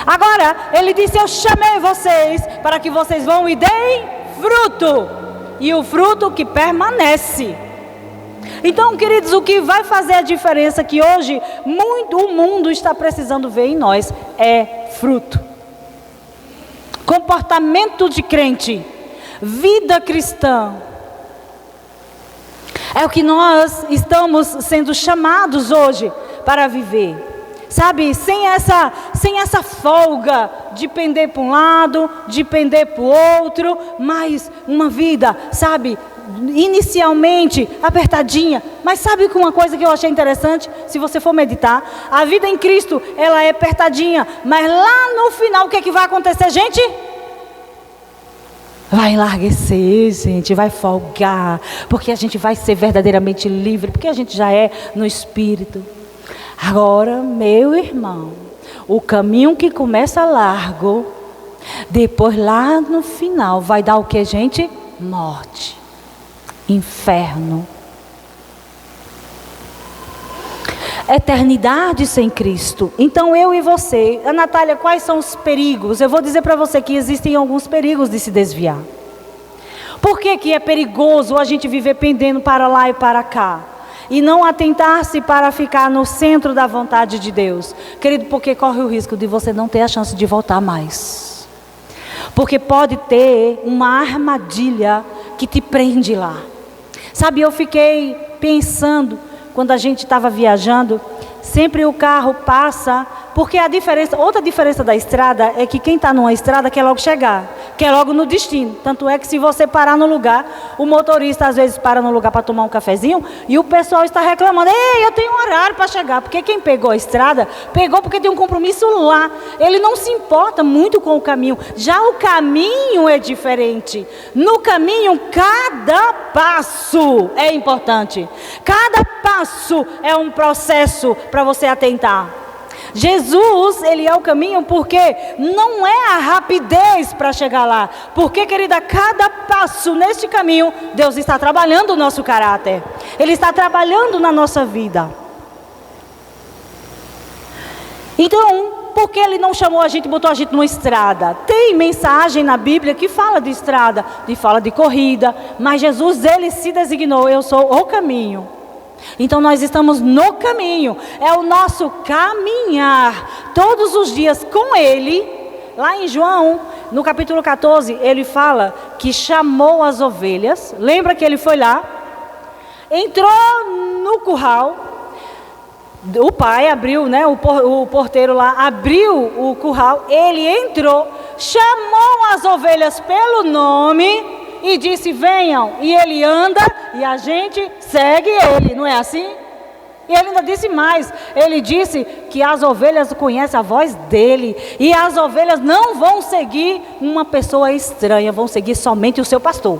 Agora, ele disse, eu chamei vocês para que vocês vão e deem fruto. E o fruto que permanece. Então, queridos, o que vai fazer a diferença que hoje o mundo está precisando ver em nós é fruto. Comportamento de crente, vida cristã. É o que nós estamos sendo chamados hoje para viver. Sabe, sem essa folga de pender para um lado, de pender para o outro, mas uma vida, sabe, inicialmente apertadinha. Mas sabe uma coisa que eu achei interessante? Se você for meditar, a vida em Cristo, ela é apertadinha, mas lá no final, o que é que vai acontecer, gente? Vai enlarguecer, gente, vai folgar, porque a gente vai ser verdadeiramente livre, porque a gente já é no Espírito. Agora, meu irmão, o caminho que começa largo, depois lá no final vai dar o que, gente? Morte, inferno, eternidade sem Cristo. Então eu e você, a Natália, quais são os perigos? Eu vou dizer para você que existem alguns perigos de se desviar. Por que é perigoso a gente viver pendendo para lá e para cá? E não atentar-se para ficar no centro da vontade de Deus. Querido, porque corre o risco de você não ter a chance de voltar mais. Porque pode ter uma armadilha que te prende lá. Sabe, eu fiquei pensando, quando a gente estava viajando, sempre o carro passa, porque outra diferença da estrada é que quem está numa estrada quer logo chegar, quer logo no destino. Tanto é que se você parar no lugar, o motorista às vezes para no lugar para tomar um cafezinho e o pessoal está reclamando, ei, eu tenho um horário para chegar, porque quem pegou a estrada, pegou porque tem um compromisso lá. Ele não se importa muito com o caminho, já o caminho é diferente. No caminho, cada passo é importante, cada passo é um processo para você atentar. Jesus, ele é o caminho porque não é a rapidez para chegar lá. Porque, querida, cada passo neste caminho, Deus está trabalhando o nosso caráter. Ele está trabalhando na nossa vida. Então, por que ele não chamou a gente e botou a gente numa estrada? Tem mensagem na Bíblia que fala de estrada, que fala de corrida. Mas Jesus, ele se designou, eu sou o caminho. Então nós estamos no caminho, é o nosso caminhar todos os dias com Ele. Lá em João, no capítulo 14, ele fala que chamou as ovelhas. Lembra que ele foi lá, entrou no curral, o pai abriu, né, o porteiro lá abriu o curral, ele entrou, chamou as ovelhas pelo nome e disse, venham, e ele anda, e a gente segue ele, não é assim? E ele ainda disse mais, ele disse que as ovelhas conhecem a voz dele, e as ovelhas não vão seguir uma pessoa estranha, vão seguir somente o seu pastor.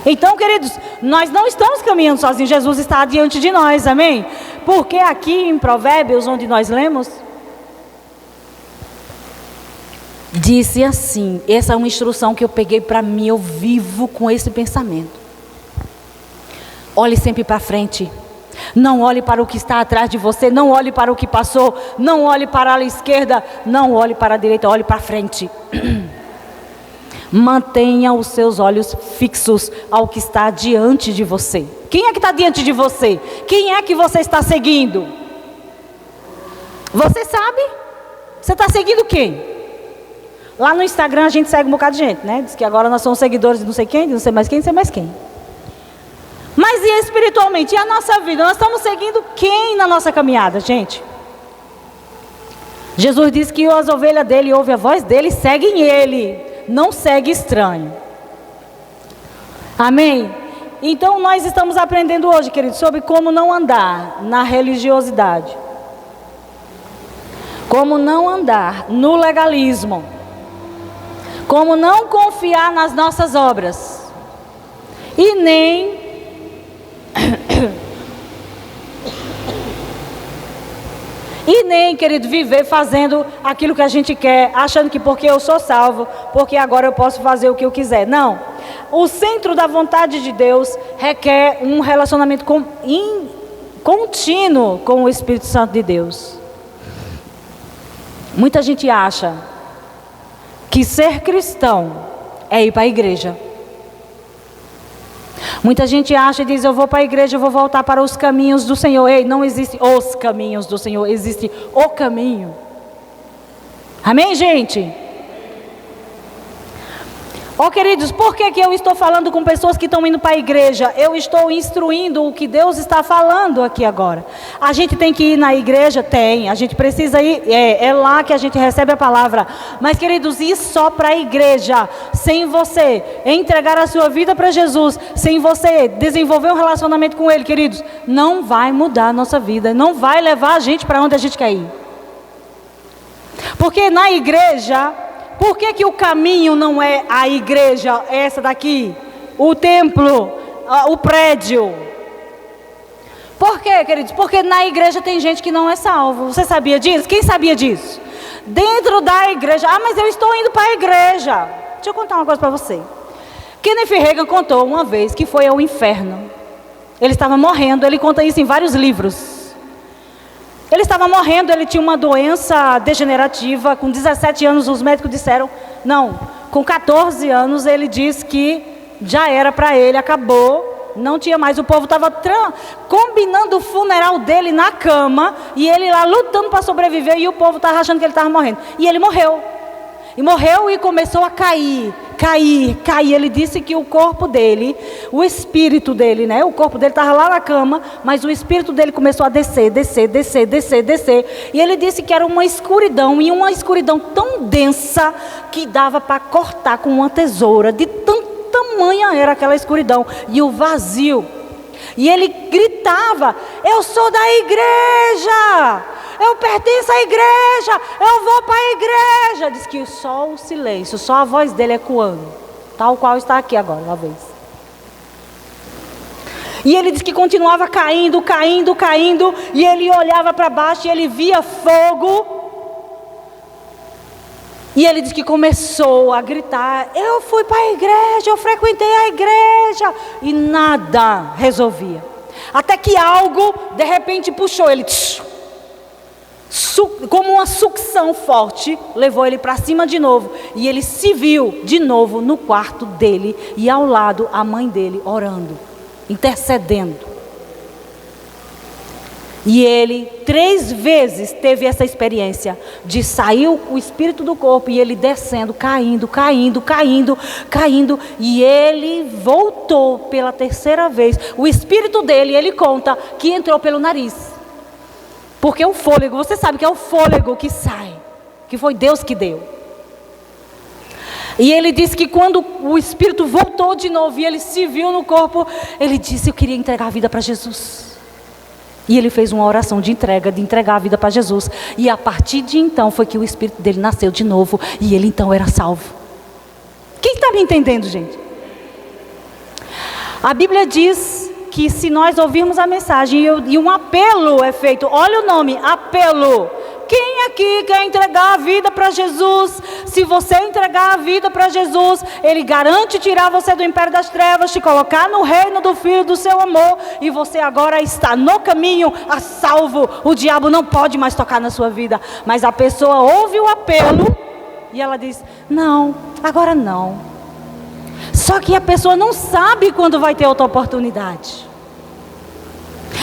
Então, queridos, nós não estamos caminhando sozinhos, Jesus está diante de nós, amém? Porque aqui em Provérbios, onde nós lemos, disse assim, essa é uma instrução que eu peguei para mim, eu vivo com esse pensamento. Olhe sempre para frente, não olhe para o que está atrás de você, não olhe para o que passou, não olhe para a esquerda, não olhe para a direita, olhe para frente. Mantenha os seus olhos fixos ao que está diante de você. Quem é que está diante de você? Quem é que você está seguindo? Você sabe? Você está seguindo quem? Lá no Instagram a gente segue um bocado de gente, né? Diz que agora nós somos seguidores de não sei quem, de não sei mais quem, não sei mais quem. Mas e espiritualmente? E a nossa vida? Nós estamos seguindo quem na nossa caminhada, gente? Jesus disse que as ovelhas dele ouvem a voz dele e seguem ele. Não segue estranho. Amém? Então nós estamos aprendendo hoje, queridos, sobre como não andar na religiosidade. Como não andar no legalismo. Como não confiar nas nossas obras. E nem querido, viver fazendo aquilo que a gente quer, achando que porque eu sou salvo, porque agora eu posso fazer o que eu quiser. Não. O centro da vontade de Deus requer um relacionamento contínuo com o Espírito Santo de Deus. Muita gente acha que ser cristão é ir para a igreja. Muita gente acha e diz, eu vou para a igreja, eu vou voltar para os caminhos do Senhor. Ei, não existe os caminhos do Senhor, existe o caminho. Amém, gente? Queridos, por que eu estou falando com pessoas que estão indo para a igreja? Eu estou instruindo o que Deus está falando aqui agora. A gente tem que ir na igreja? Tem. A gente precisa ir, é lá que a gente recebe a palavra. Mas, queridos, ir só para a igreja, sem você entregar a sua vida para Jesus, sem você desenvolver um relacionamento com Ele, queridos, não vai mudar a nossa vida, não vai levar a gente para onde a gente quer ir. Porque na igreja... Por que o caminho não é a igreja, essa daqui? O templo, o prédio? Por quê, queridos? Porque na igreja tem gente que não é salvo. Você sabia disso? Quem sabia disso? Dentro da igreja. Mas eu estou indo para a igreja. Deixa eu contar uma coisa para você. Kenneth Reagan contou uma vez que foi ao inferno. Ele estava morrendo, ele conta isso em vários livros. Ele estava morrendo, ele tinha uma doença degenerativa, com 17 anos os médicos disseram, não, com 14 anos ele disse que já era para ele, acabou, não tinha mais, o povo estava combinando o funeral dele na cama, e ele lá lutando para sobreviver, e o povo estava achando que ele estava morrendo, e ele morreu. E morreu e começou a cair. Ele disse que o corpo dele, o espírito dele, né? O corpo dele estava lá na cama, mas o espírito dele começou a descer. E ele disse que era uma escuridão, e uma escuridão tão densa que dava para cortar com uma tesoura, de tão tamanha era aquela escuridão, e o vazio. E ele gritava, eu sou da igreja! Eu pertenço à igreja, eu vou para a igreja. Diz que só o silêncio, só a voz dele ecoando, tal qual está aqui agora, uma vez. E ele diz que continuava caindo, e ele olhava para baixo e ele via fogo. E ele diz que começou a gritar, eu fui para a igreja, eu frequentei a igreja, e nada resolvia. Até que algo, de repente, puxou ele, como uma sucção forte, levou ele para cima de novo, e ele se viu de novo no quarto dele, e ao lado a mãe dele orando, intercedendo. E ele 3 vezes teve essa experiência de sair o espírito do corpo, e ele descendo, caindo, e ele voltou pela 3ª vez. O espírito dele, ele conta que entrou pelo nariz. Porque o fôlego, você sabe que é o fôlego que sai, que foi Deus que deu. E ele disse que quando o espírito voltou de novo e ele se viu no corpo, ele disse, eu queria entregar a vida para Jesus. E ele fez uma oração de entregar a vida para Jesus. E a partir de então foi que o espírito dele nasceu de novo. E ele então era salvo. Quem está me entendendo, gente? A Bíblia diz que se nós ouvirmos a mensagem e um apelo é feito. Olha o nome, apelo. Quem aqui quer entregar a vida para Jesus? Se você entregar a vida para Jesus, Ele garante tirar você do império das trevas, te colocar no reino do Filho do seu amor, e você agora está no caminho a salvo. O diabo não pode mais tocar na sua vida. Mas a pessoa ouve o apelo e ela diz, não, agora não. Só que a pessoa não sabe quando vai ter outra oportunidade.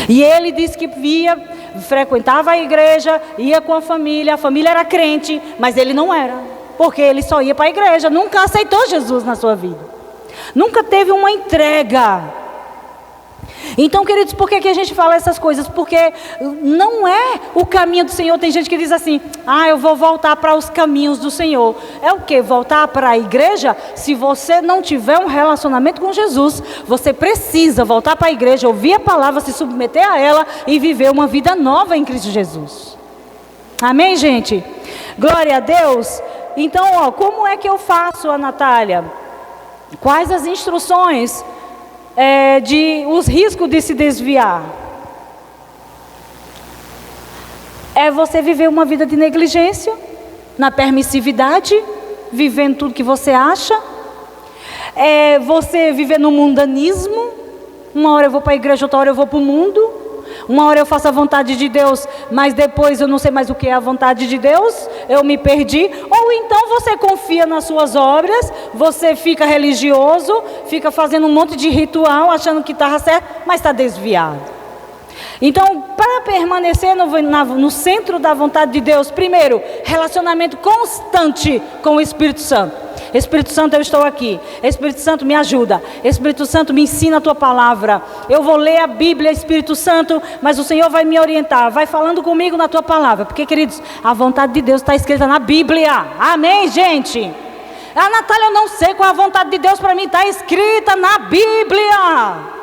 E ele disse que frequentava a igreja, ia com a família era crente, mas ele não era, porque ele só ia para a igreja, nunca aceitou Jesus na sua vida, nunca teve uma entrega. Então, queridos, por que a gente fala essas coisas? Porque não é o caminho do Senhor. Tem gente que diz assim, eu vou voltar para os caminhos do Senhor. É o quê? Voltar para a igreja? Se você não tiver um relacionamento com Jesus, você precisa voltar para a igreja, ouvir a palavra, se submeter a ela e viver uma vida nova em Cristo Jesus. Amém, gente? Glória a Deus. Então, como é que eu faço, a Natália? Quais as instruções? Os riscos de se desviar. É você viver uma vida de negligência, na permissividade, vivendo tudo que você acha. É você viver no mundanismo. Uma hora eu vou para a igreja, outra hora eu vou para o mundo. Uma hora eu faço a vontade de Deus, mas depois eu não sei mais o que é a vontade de Deus, eu me perdi. Ou então você confia nas suas obras, você fica religioso, fica fazendo um monte de ritual, achando que estava certo, mas está desviado. Então, para permanecer no centro da vontade de Deus, primeiro, relacionamento constante com o Espírito Santo. Espírito Santo, eu estou aqui. Espírito Santo, me ajuda. Espírito Santo, me ensina a tua palavra. Eu vou ler a Bíblia, Espírito Santo, mas o Senhor vai me orientar. Vai falando comigo na tua palavra. Porque, queridos, a vontade de Deus está escrita na Bíblia. Amém, gente? Natália, eu não sei qual é a vontade de Deus para mim. Está escrita na Bíblia.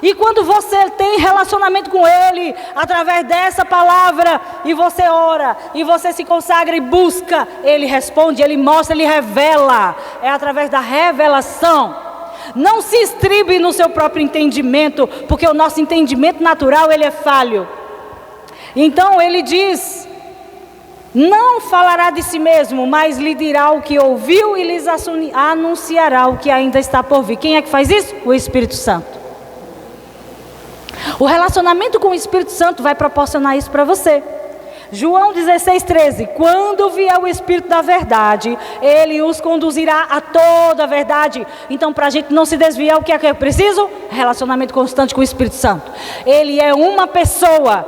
E quando você tem relacionamento com Ele, através dessa palavra, e você ora, e você se consagra e busca, Ele responde, Ele mostra, Ele revela. É através da revelação. Não se estribe no seu próprio entendimento, porque o nosso entendimento natural, ele é falho. Então Ele diz, não falará de si mesmo, mas lhe dirá o que ouviu e lhes anunciará o que ainda está por vir. Quem é que faz isso? O Espírito Santo. O relacionamento com o Espírito Santo vai proporcionar isso para você. João 16:13, quando vier o Espírito da verdade, Ele os conduzirá a toda a verdade. Então, para a gente não se desviar, o que é que eu preciso? Relacionamento constante com o Espírito Santo. Ele é uma pessoa.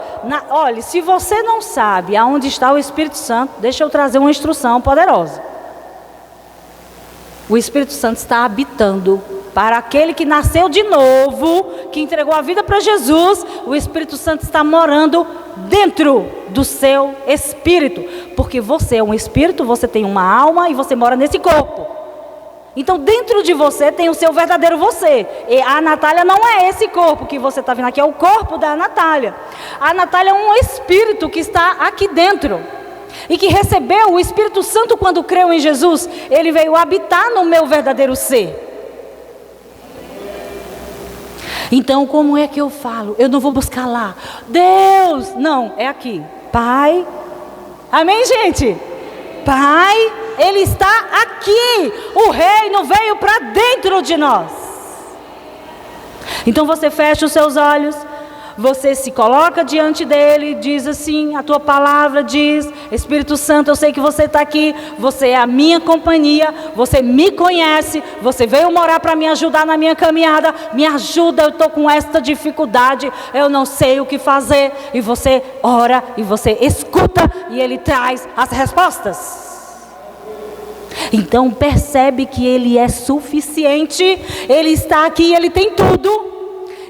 Olha, se você não sabe aonde está o Espírito Santo, deixa eu trazer uma instrução poderosa. O Espírito Santo está habitando. Para aquele que nasceu de novo, que entregou a vida para Jesus, o Espírito Santo está morando dentro do seu espírito. Porque você é um espírito, você tem uma alma e você mora nesse corpo. Então dentro de você tem o seu verdadeiro você. E a Natália não é esse corpo que você está vendo aqui, é o corpo da Natália. A Natália é um espírito que está aqui dentro. E que recebeu o Espírito Santo quando creu em Jesus. Ele veio habitar no meu verdadeiro ser. Então, como é que eu falo? Eu não vou buscar lá. Deus, não, é aqui. Pai, amém, gente? Pai, Ele está aqui. O reino veio para dentro de nós. Então, você fecha os seus olhos. Você se coloca diante dele, diz assim, a tua palavra diz, Espírito Santo, eu sei que você está aqui, você é a minha companhia, você me conhece, você veio morar para me ajudar na minha caminhada, me ajuda, eu estou com esta dificuldade, eu não sei o que fazer, e você ora, e você escuta, e ele traz as respostas. Então percebe que ele é suficiente, ele está aqui, ele tem tudo.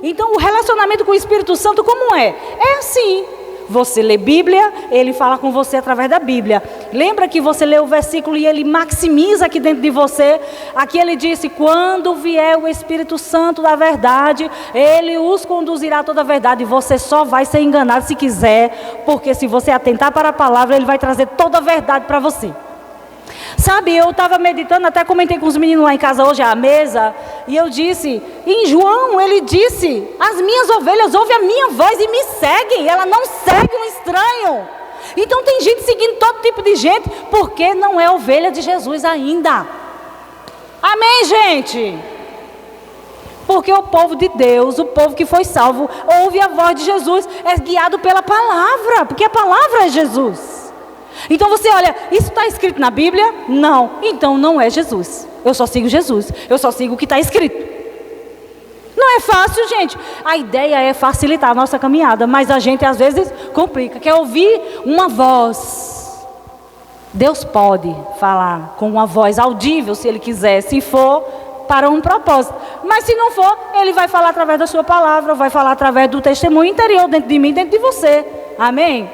Então o relacionamento com o Espírito Santo como é? É assim, você lê Bíblia, Ele fala com você através da Bíblia. Lembra que você lê o versículo e Ele maximiza aqui dentro de você? Aqui Ele disse, quando vier o Espírito Santo da verdade, Ele os conduzirá a toda a verdade. Você só vai ser enganado se quiser, porque se você atentar para a palavra, Ele vai trazer toda a verdade para você. Sabe, eu estava meditando, até comentei com os meninos lá em casa hoje à mesa, e eu disse, em João ele disse, as minhas ovelhas ouvem a minha voz e me seguem, ela não segue um estranho. Então tem gente seguindo todo tipo de gente, porque não é ovelha de Jesus ainda. Amém, gente? Porque o povo de Deus, o povo que foi salvo, ouve a voz de Jesus, é guiado pela palavra, porque a palavra é Jesus. Então você olha, isso está escrito na Bíblia? Não, então não é Jesus. Eu só sigo Jesus, eu só sigo o que está escrito. Não é fácil, gente. A ideia é facilitar a nossa caminhada, mas a gente às vezes complica. Quer ouvir uma voz? Deus pode falar com uma voz audível se Ele quiser, se for para um propósito. Mas se não for, Ele vai falar através da sua palavra, vai falar através do testemunho interior dentro de mim, dentro de você. Amém?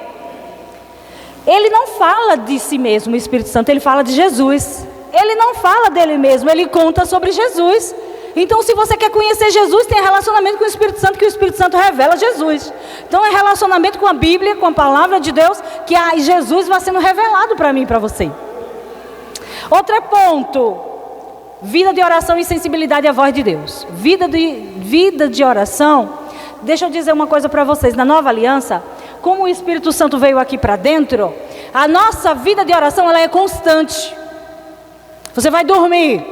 Ele não fala de si mesmo, o Espírito Santo, Ele fala de Jesus. Ele não fala dele mesmo, Ele conta sobre Jesus. Então, se você quer conhecer Jesus, tem relacionamento com o Espírito Santo, que o Espírito Santo revela Jesus. Então, é relacionamento com a Bíblia, com a palavra de Deus, que Jesus vai sendo revelado para mim e para você. Outro ponto, vida de oração e sensibilidade à voz de Deus. Vida de oração, deixa eu dizer uma coisa para vocês, na Nova Aliança, como o Espírito Santo veio aqui para dentro, a nossa vida de oração ela é constante. Você vai dormir,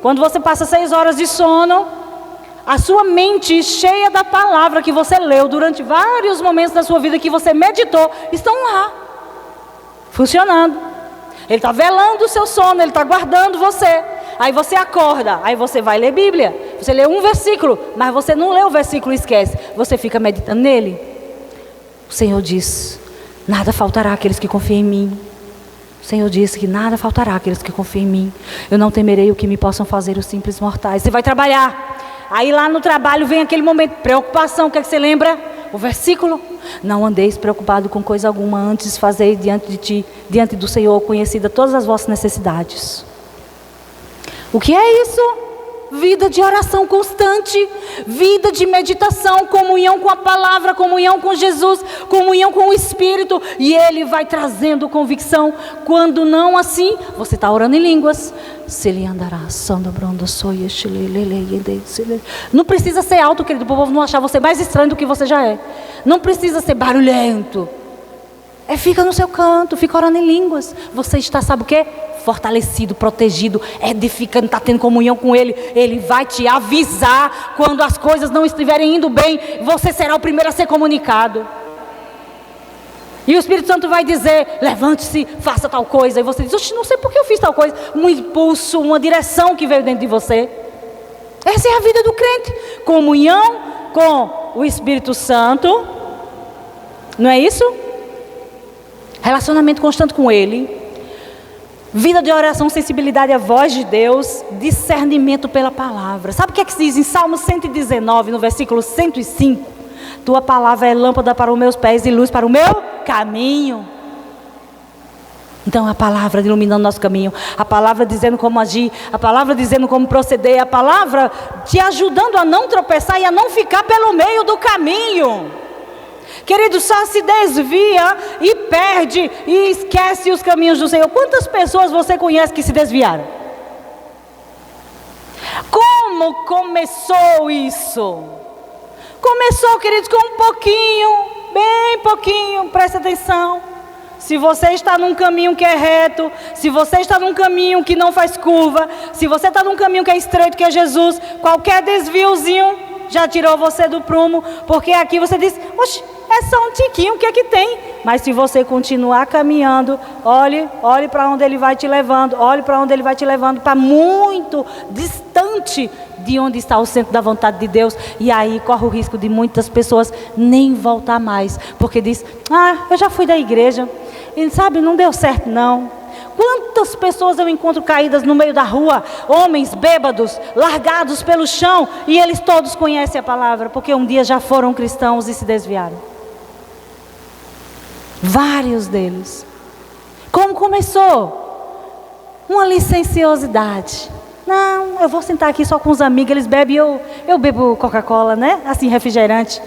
quando você passa 6 horas de sono, a sua mente cheia da palavra que você leu durante vários momentos da sua vida, que você meditou, estão lá, funcionando. Ele está velando o seu sono, Ele está guardando você. Aí você acorda, aí você vai ler Bíblia, você lê um versículo, mas você não lê o versículo e esquece, você fica meditando nele. O Senhor diz, nada faltará àqueles que confiam em mim. O Senhor disse que nada faltará àqueles que confiam em mim. Eu não temerei o que me possam fazer os simples mortais. Você vai trabalhar, aí lá no trabalho vem aquele momento de preocupação, o que é que você lembra? O versículo, não andeis preocupado com coisa alguma, antes fazei diante do Senhor conhecida todas as vossas necessidades. O que é isso? Vida de oração constante, vida de meditação, comunhão com a palavra, comunhão com Jesus, comunhão com o Espírito, e Ele vai trazendo convicção. Quando não assim, você está orando em línguas. Não precisa ser alto, querido, para o povo não achar você mais estranho do que você já é. Não precisa ser barulhento. Fica no seu canto, fica orando em línguas. Você está, sabe o quê? Fortalecido, protegido, edificando, está tendo comunhão com Ele. Ele vai te avisar quando as coisas não estiverem indo bem. Você será o primeiro a ser comunicado. E o Espírito Santo vai dizer, levante-se, faça tal coisa. E você diz, não sei por que eu fiz tal coisa. Um impulso, uma direção que veio dentro de você. Essa é a vida do crente. Comunhão com o Espírito Santo. Não é isso? Relacionamento constante com Ele. Vida de oração, sensibilidade à voz de Deus, discernimento pela palavra. Sabe o que é que se diz em Salmo 119, no versículo 105? Tua palavra é lâmpada para os meus pés e luz para o meu caminho. Então a palavra iluminando nosso caminho, a palavra dizendo como agir, a palavra dizendo como proceder, a palavra te ajudando a não tropeçar e a não ficar pelo meio do caminho. Querido, só se desvia e perde e esquece os caminhos do Senhor. Quantas pessoas você conhece que se desviaram? Como começou isso? Começou, queridos, com um pouquinho, bem pouquinho, presta atenção. Se você está num caminho que é reto, se você está num caminho que não faz curva, se você está num caminho que é estreito, que é Jesus, qualquer desviozinho já tirou você do prumo, porque aqui você diz, oxe, é só um tiquinho, o que é que tem? Mas se você continuar caminhando, olhe para onde Ele vai te levando, olhe para onde Ele vai te levando, para muito distante de onde está o centro da vontade de Deus, e aí corre o risco de muitas pessoas nem voltar mais, porque diz, eu já fui da igreja, e sabe, não deu certo não. Quantas pessoas eu encontro caídas no meio da rua, homens bêbados, largados pelo chão, e eles todos conhecem a palavra, porque um dia já foram cristãos e se desviaram. Vários deles. Como começou? Uma licenciosidade. Não, eu vou sentar aqui só com os amigos, eles bebem, eu bebo Coca-Cola, né? Assim, refrigerante.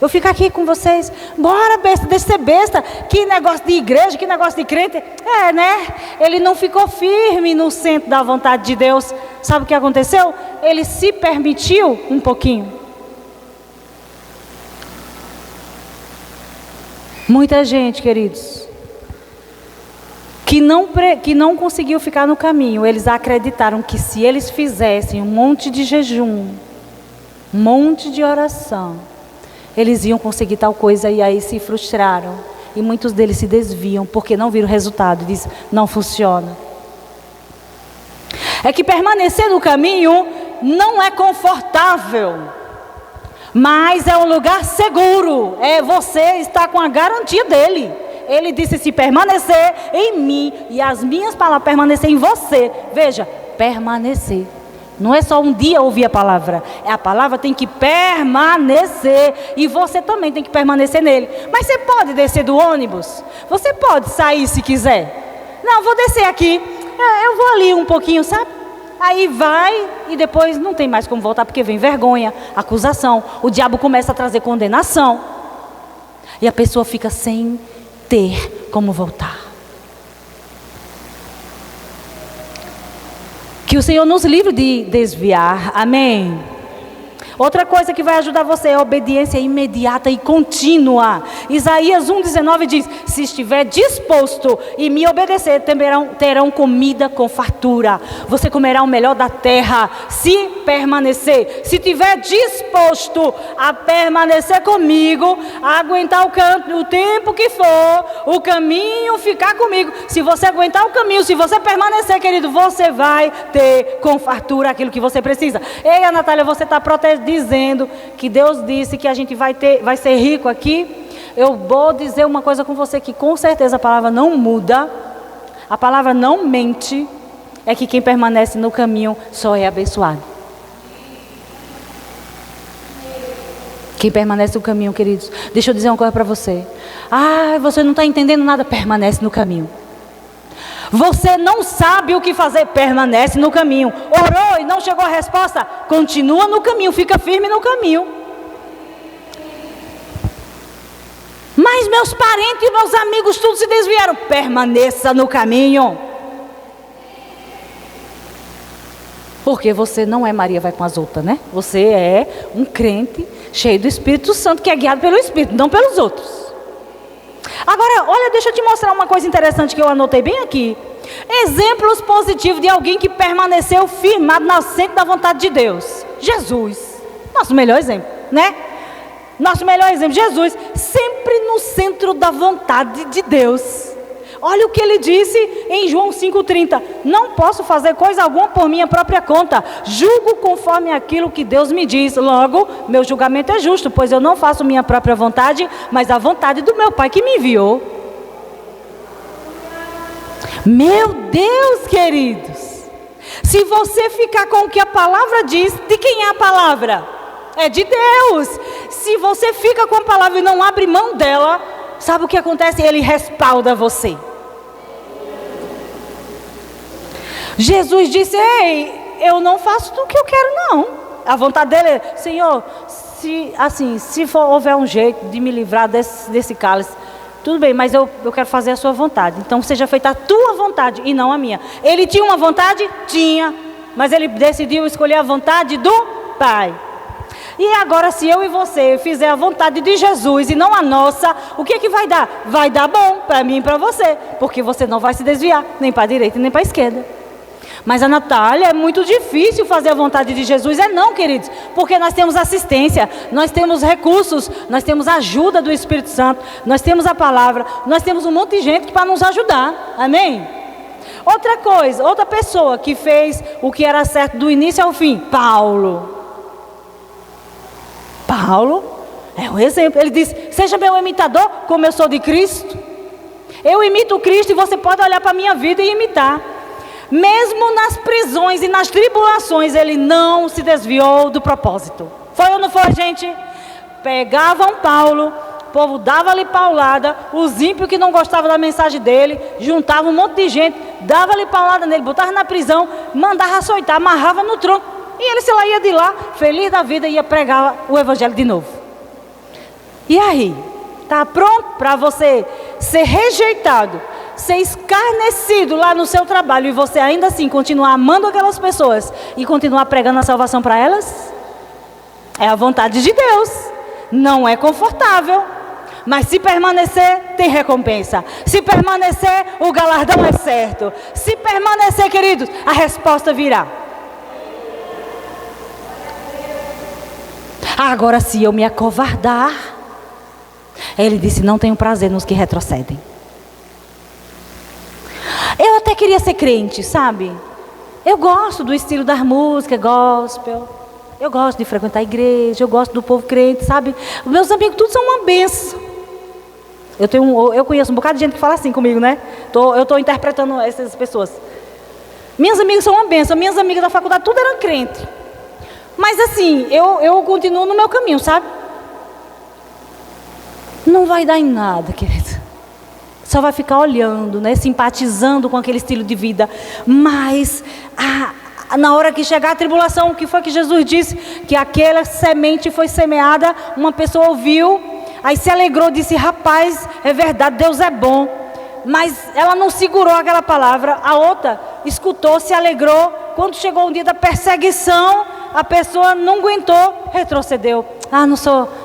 Eu fico aqui com vocês. Bora, besta, deixa de ser besta. Que negócio de igreja, que negócio de crente. Né? Ele não ficou firme no centro da vontade de Deus. Sabe o que aconteceu? Ele se permitiu um pouquinho. Muita gente, queridos, que não conseguiu ficar no caminho, eles acreditaram que se eles fizessem um monte de jejum, um monte de oração, eles iam conseguir tal coisa, e aí se frustraram. E muitos deles se desviam porque não viram o resultado. Diz, não funciona. É que permanecer no caminho não é confortável, mas é um lugar seguro. Você está com a garantia dele. Ele disse, se permanecer em mim e as minhas palavras permanecer em você. Veja, permanecer. Não é só um dia ouvir a palavra. A palavra tem que permanecer. E você também tem que permanecer nele. Mas você pode descer do ônibus. Você pode sair se quiser. Não, vou descer aqui. Eu vou ali um pouquinho, sabe? Aí vai e depois não tem mais como voltar. Porque vem vergonha, acusação. O diabo começa a trazer condenação. E a pessoa fica sem ter como voltar. Que o Senhor nos livre de desviar. Amém. Outra coisa que vai ajudar você é a obediência imediata e contínua. Isaías 1,19 diz, se estiver disposto e me obedecer, terão comida com fartura. Você comerá o melhor da terra, se permanecer. Se estiver disposto a permanecer comigo, a aguentar o tempo que for, o caminho ficar comigo. Se você aguentar o caminho, se você permanecer, querido, você vai ter com fartura aquilo que você precisa. Ei, a Natália, você está dizendo que Deus disse que a gente vai ser rico aqui. Eu vou dizer uma coisa com você que com certeza a palavra não muda, a palavra não mente, é que quem permanece no caminho só é abençoado. Quem permanece no caminho, queridos, deixa eu dizer uma coisa para você. Você não está entendendo nada, permanece no caminho. Você não sabe o que fazer, permanece no caminho. Orou e não chegou a resposta, continua no caminho, fica firme no caminho. Mas meus parentes e meus amigos todos se desviaram, permaneça no caminho. Porque você não é Maria vai com as outras, né? Você é um crente cheio do Espírito Santo, que é guiado pelo Espírito, não pelos outros. Agora, olha, deixa eu te mostrar uma coisa interessante que eu anotei bem aqui. Exemplos positivos de alguém que permaneceu firmado no centro da vontade de Deus. Jesus, nosso melhor exemplo, né? Nosso melhor exemplo, Jesus, sempre no centro da vontade de Deus. Olha o que ele disse em João 5,30. Não posso fazer coisa alguma por minha própria conta. Julgo conforme aquilo que Deus me diz. Logo, meu julgamento é justo, pois eu não faço minha própria vontade, mas a vontade do meu Pai que me enviou. Meu Deus, queridos. Se você ficar com o que a palavra diz, de quem é a palavra? É de Deus. Se você fica com a palavra e não abre mão dela, sabe o que acontece? Ele respalda você. Jesus disse, eu não faço tudo o que eu quero, não. A vontade dele é, Senhor, se houver um jeito de me livrar desse cálice, tudo bem, mas eu quero fazer a sua vontade. Então seja feita a tua vontade e não a minha. Ele tinha uma vontade? Tinha. Mas ele decidiu escolher a vontade do Pai. E agora, se eu e você fizer a vontade de Jesus e não a nossa, o que é que vai dar? Vai dar bom para mim e para você, porque você não vai se desviar, nem para a direita nem para a esquerda. Mas a Natália, é muito difícil fazer a vontade de Jesus. Não, queridos, porque nós temos assistência, nós temos recursos, nós temos a ajuda do Espírito Santo, nós temos a palavra, nós temos um monte de gente para nos ajudar, amém? Outra coisa, outra pessoa que fez o que era certo do início ao fim, Paulo é um exemplo. Ele diz, seja meu imitador como eu sou de Cristo. Eu imito Cristo e você pode olhar para a minha vida e imitar. Mesmo nas prisões e nas tribulações, ele não se desviou do propósito. Foi ou não foi, gente? Pegavam Paulo, o povo dava-lhe paulada, os ímpios que não gostavam da mensagem dele, juntavam um monte de gente, dava-lhe paulada nele, botava na prisão, mandava açoitar, amarrava no tronco, e ele se lá ia de lá, feliz da vida, ia pregar o evangelho de novo. E aí, está pronto para você ser rejeitado, ser escarnecido lá no seu trabalho, e você ainda assim continuar amando aquelas pessoas, e continuar pregando a salvação para elas? É a vontade de Deus, não é confortável, mas se permanecer, tem recompensa. Se permanecer, o galardão é certo. Se permanecer, queridos, a resposta virá. Agora, se eu me acovardar, ele disse, não tenho prazer nos que retrocedem. Eu até queria ser crente, sabe? Eu gosto do estilo das músicas, gospel. Eu gosto de frequentar a igreja, eu gosto do povo crente, sabe? Os meus amigos, tudo são uma benção. Eu conheço um bocado de gente que fala assim comigo, né? Eu estou interpretando essas pessoas. Minhas amigas são uma benção, minhas amigas da faculdade, tudo eram crente. Mas assim, eu continuo no meu caminho, sabe? Não vai dar em nada, querido. Só vai ficar olhando, né? Simpatizando com aquele estilo de vida. Mas na hora que chegar a tribulação, o que foi que Jesus disse? Que aquela semente foi semeada, uma pessoa ouviu, aí se alegrou, disse, rapaz, é verdade, Deus é bom. Mas ela não segurou aquela palavra, a outra escutou, se alegrou. Quando chegou o dia da perseguição, a pessoa não aguentou, retrocedeu.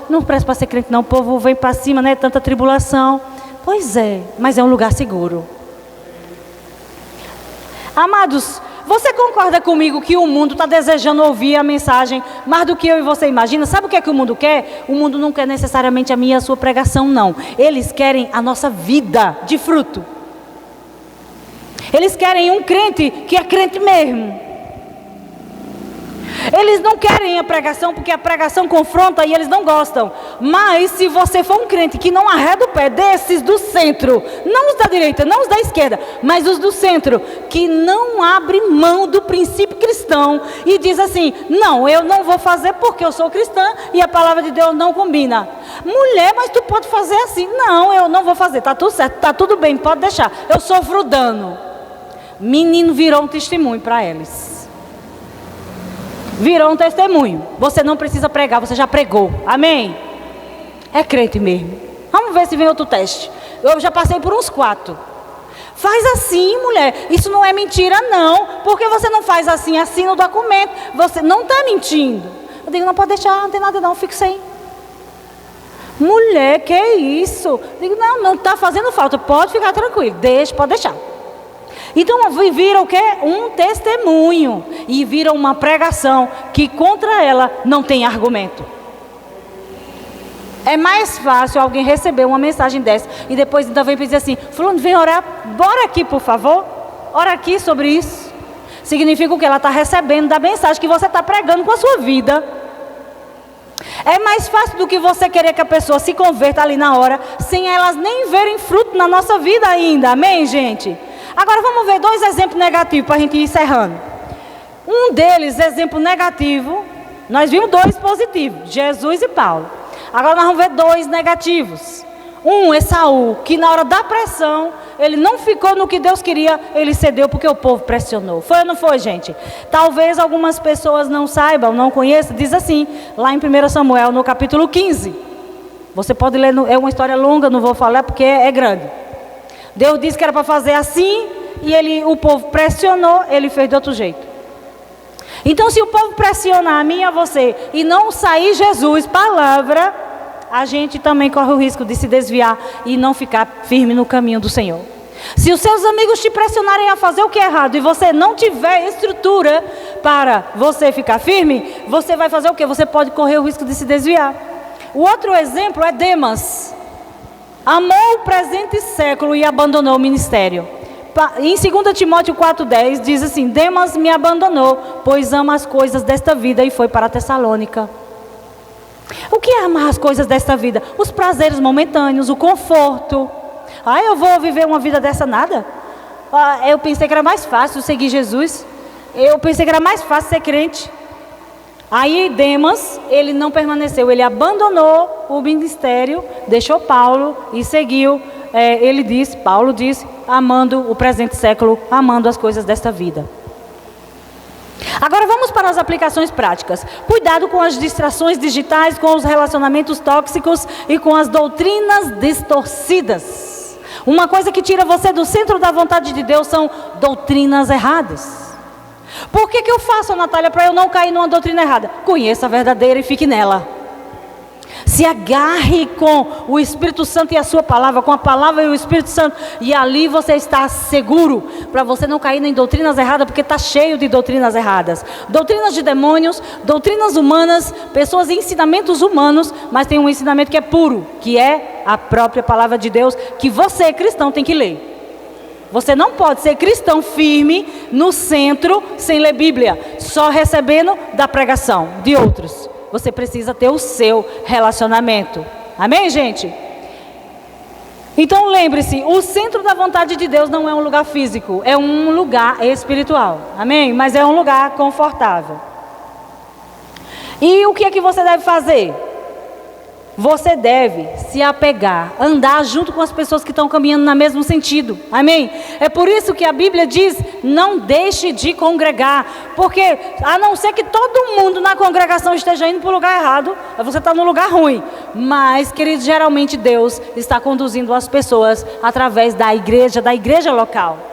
Não presto para ser crente não, o povo vem para cima, né? Tanta tribulação. Pois é, mas é um lugar seguro. Amados, você concorda comigo que o mundo está desejando ouvir a mensagem mais do que eu e você imagina? Sabe o que é que o mundo quer? O mundo não quer necessariamente a minha e a sua pregação, não. Eles querem a nossa vida de fruto. Eles querem um crente que é crente mesmo. Eles não querem a pregação porque a pregação confronta e eles não gostam. Mas se você for um crente que não arreda o pé desses do centro, não os da direita, não os da esquerda, mas os do centro, que não abre mão do princípio cristão e diz assim, não, eu não vou fazer porque eu sou cristã e a palavra de Deus não combina. Mulher, mas tu pode fazer assim. Não, eu não vou fazer, está tudo certo, está tudo bem, pode deixar. Eu sofro dano. Menino virou um testemunho para eles. Virou um testemunho. Você não precisa pregar, você já pregou. Amém? É crente mesmo. Vamos ver se vem outro teste. Eu já passei por uns 4. Faz assim, mulher. Isso não é mentira, não. Porque você não faz assim, assim no documento. Você não está mentindo. Eu digo, não pode deixar, não tem nada não, fique sem. Mulher, que é isso? Eu digo, não está fazendo falta. Pode ficar tranquilo. Deixa, pode deixar. Então vira o quê? Um testemunho. E vira uma pregação que contra ela não tem argumento. É mais fácil alguém receber uma mensagem dessa e depois ainda vem dizer assim, fulano, vem orar, bora aqui por favor. Ora aqui sobre isso. Significa o que? Ela está recebendo da mensagem que você está pregando com a sua vida. É mais fácil do que você querer que a pessoa se converta ali na hora, sem elas nem verem fruto na nossa vida ainda. Amém, gente? Agora vamos ver 2 exemplos negativos para a gente ir encerrando. Um deles, exemplo negativo, nós vimos 2 positivos, Jesus e Paulo. Agora nós vamos ver 2 negativos. Um, Esaú, que na hora da pressão, ele não ficou no que Deus queria, ele cedeu porque o povo pressionou. Foi ou não foi, gente? Talvez algumas pessoas não saibam, não conheçam, diz assim, lá em 1 Samuel, no capítulo 15. Você pode ler, é uma história longa, não vou falar porque é grande. Deus disse que era para fazer assim, e o povo pressionou, ele fez de outro jeito. Então se o povo pressionar a mim e a você, e não sair Jesus, palavra, a gente também corre o risco de se desviar e não ficar firme no caminho do Senhor. Se os seus amigos te pressionarem a fazer o que é errado, e você não tiver estrutura para você ficar firme, você vai fazer o quê? Você pode correr o risco de se desviar. O outro exemplo é Demas. Amou o presente século e abandonou o ministério. Em 2 Timóteo 4,10 diz assim, Demas me abandonou, pois ama as coisas desta vida e foi para Tessalônica. O que é amar as coisas desta vida? Os prazeres momentâneos, o conforto. Eu vou viver uma vida dessa nada? Eu pensei que era mais fácil seguir Jesus. Eu pensei que era mais fácil ser crente. Aí Demas, ele não permaneceu, ele abandonou o ministério, deixou Paulo e seguiu, Paulo diz, amando o presente século, amando as coisas desta vida. Agora vamos para as aplicações práticas. Cuidado com as distrações digitais, com os relacionamentos tóxicos e com as doutrinas distorcidas. Uma coisa que tira você do centro da vontade de Deus são doutrinas erradas. Por que eu faço, Natália, para eu não cair numa doutrina errada? Conheça a verdadeira e fique nela. Se agarre com o Espírito Santo e a sua palavra, com a palavra e o Espírito Santo, e ali você está seguro, para você não cair em doutrinas erradas, porque está cheio de doutrinas erradas. Doutrinas de demônios, doutrinas humanas, pessoas e ensinamentos humanos, mas tem um ensinamento que é puro, que é a própria palavra de Deus, que você, cristão, tem que ler. Você não pode ser cristão firme no centro sem ler Bíblia, só recebendo da pregação de outros. Você precisa ter o seu relacionamento. Amém, gente? Então lembre-se, o centro da vontade de Deus não é um lugar físico, é um lugar espiritual. Amém? Mas é um lugar confortável. E o que é que você deve fazer? Você deve se apegar, andar junto com as pessoas que estão caminhando no mesmo sentido. Amém? É por isso que a Bíblia diz, não deixe de congregar. Porque a não ser que todo mundo na congregação esteja indo para o lugar errado, você está no lugar ruim. Mas, queridos, geralmente Deus está conduzindo as pessoas através da igreja local.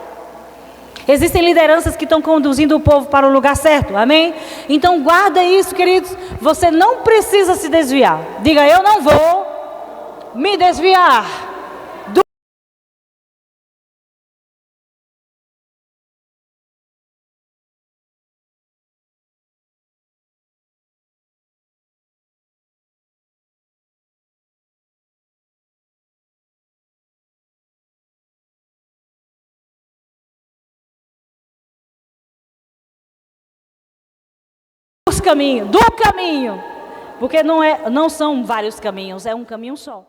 Existem lideranças que estão conduzindo o povo para o lugar certo, amém? Então guarda isso, queridos, você não precisa se desviar. Diga, eu não vou me desviar do caminho, porque não são vários caminhos, é um caminho só.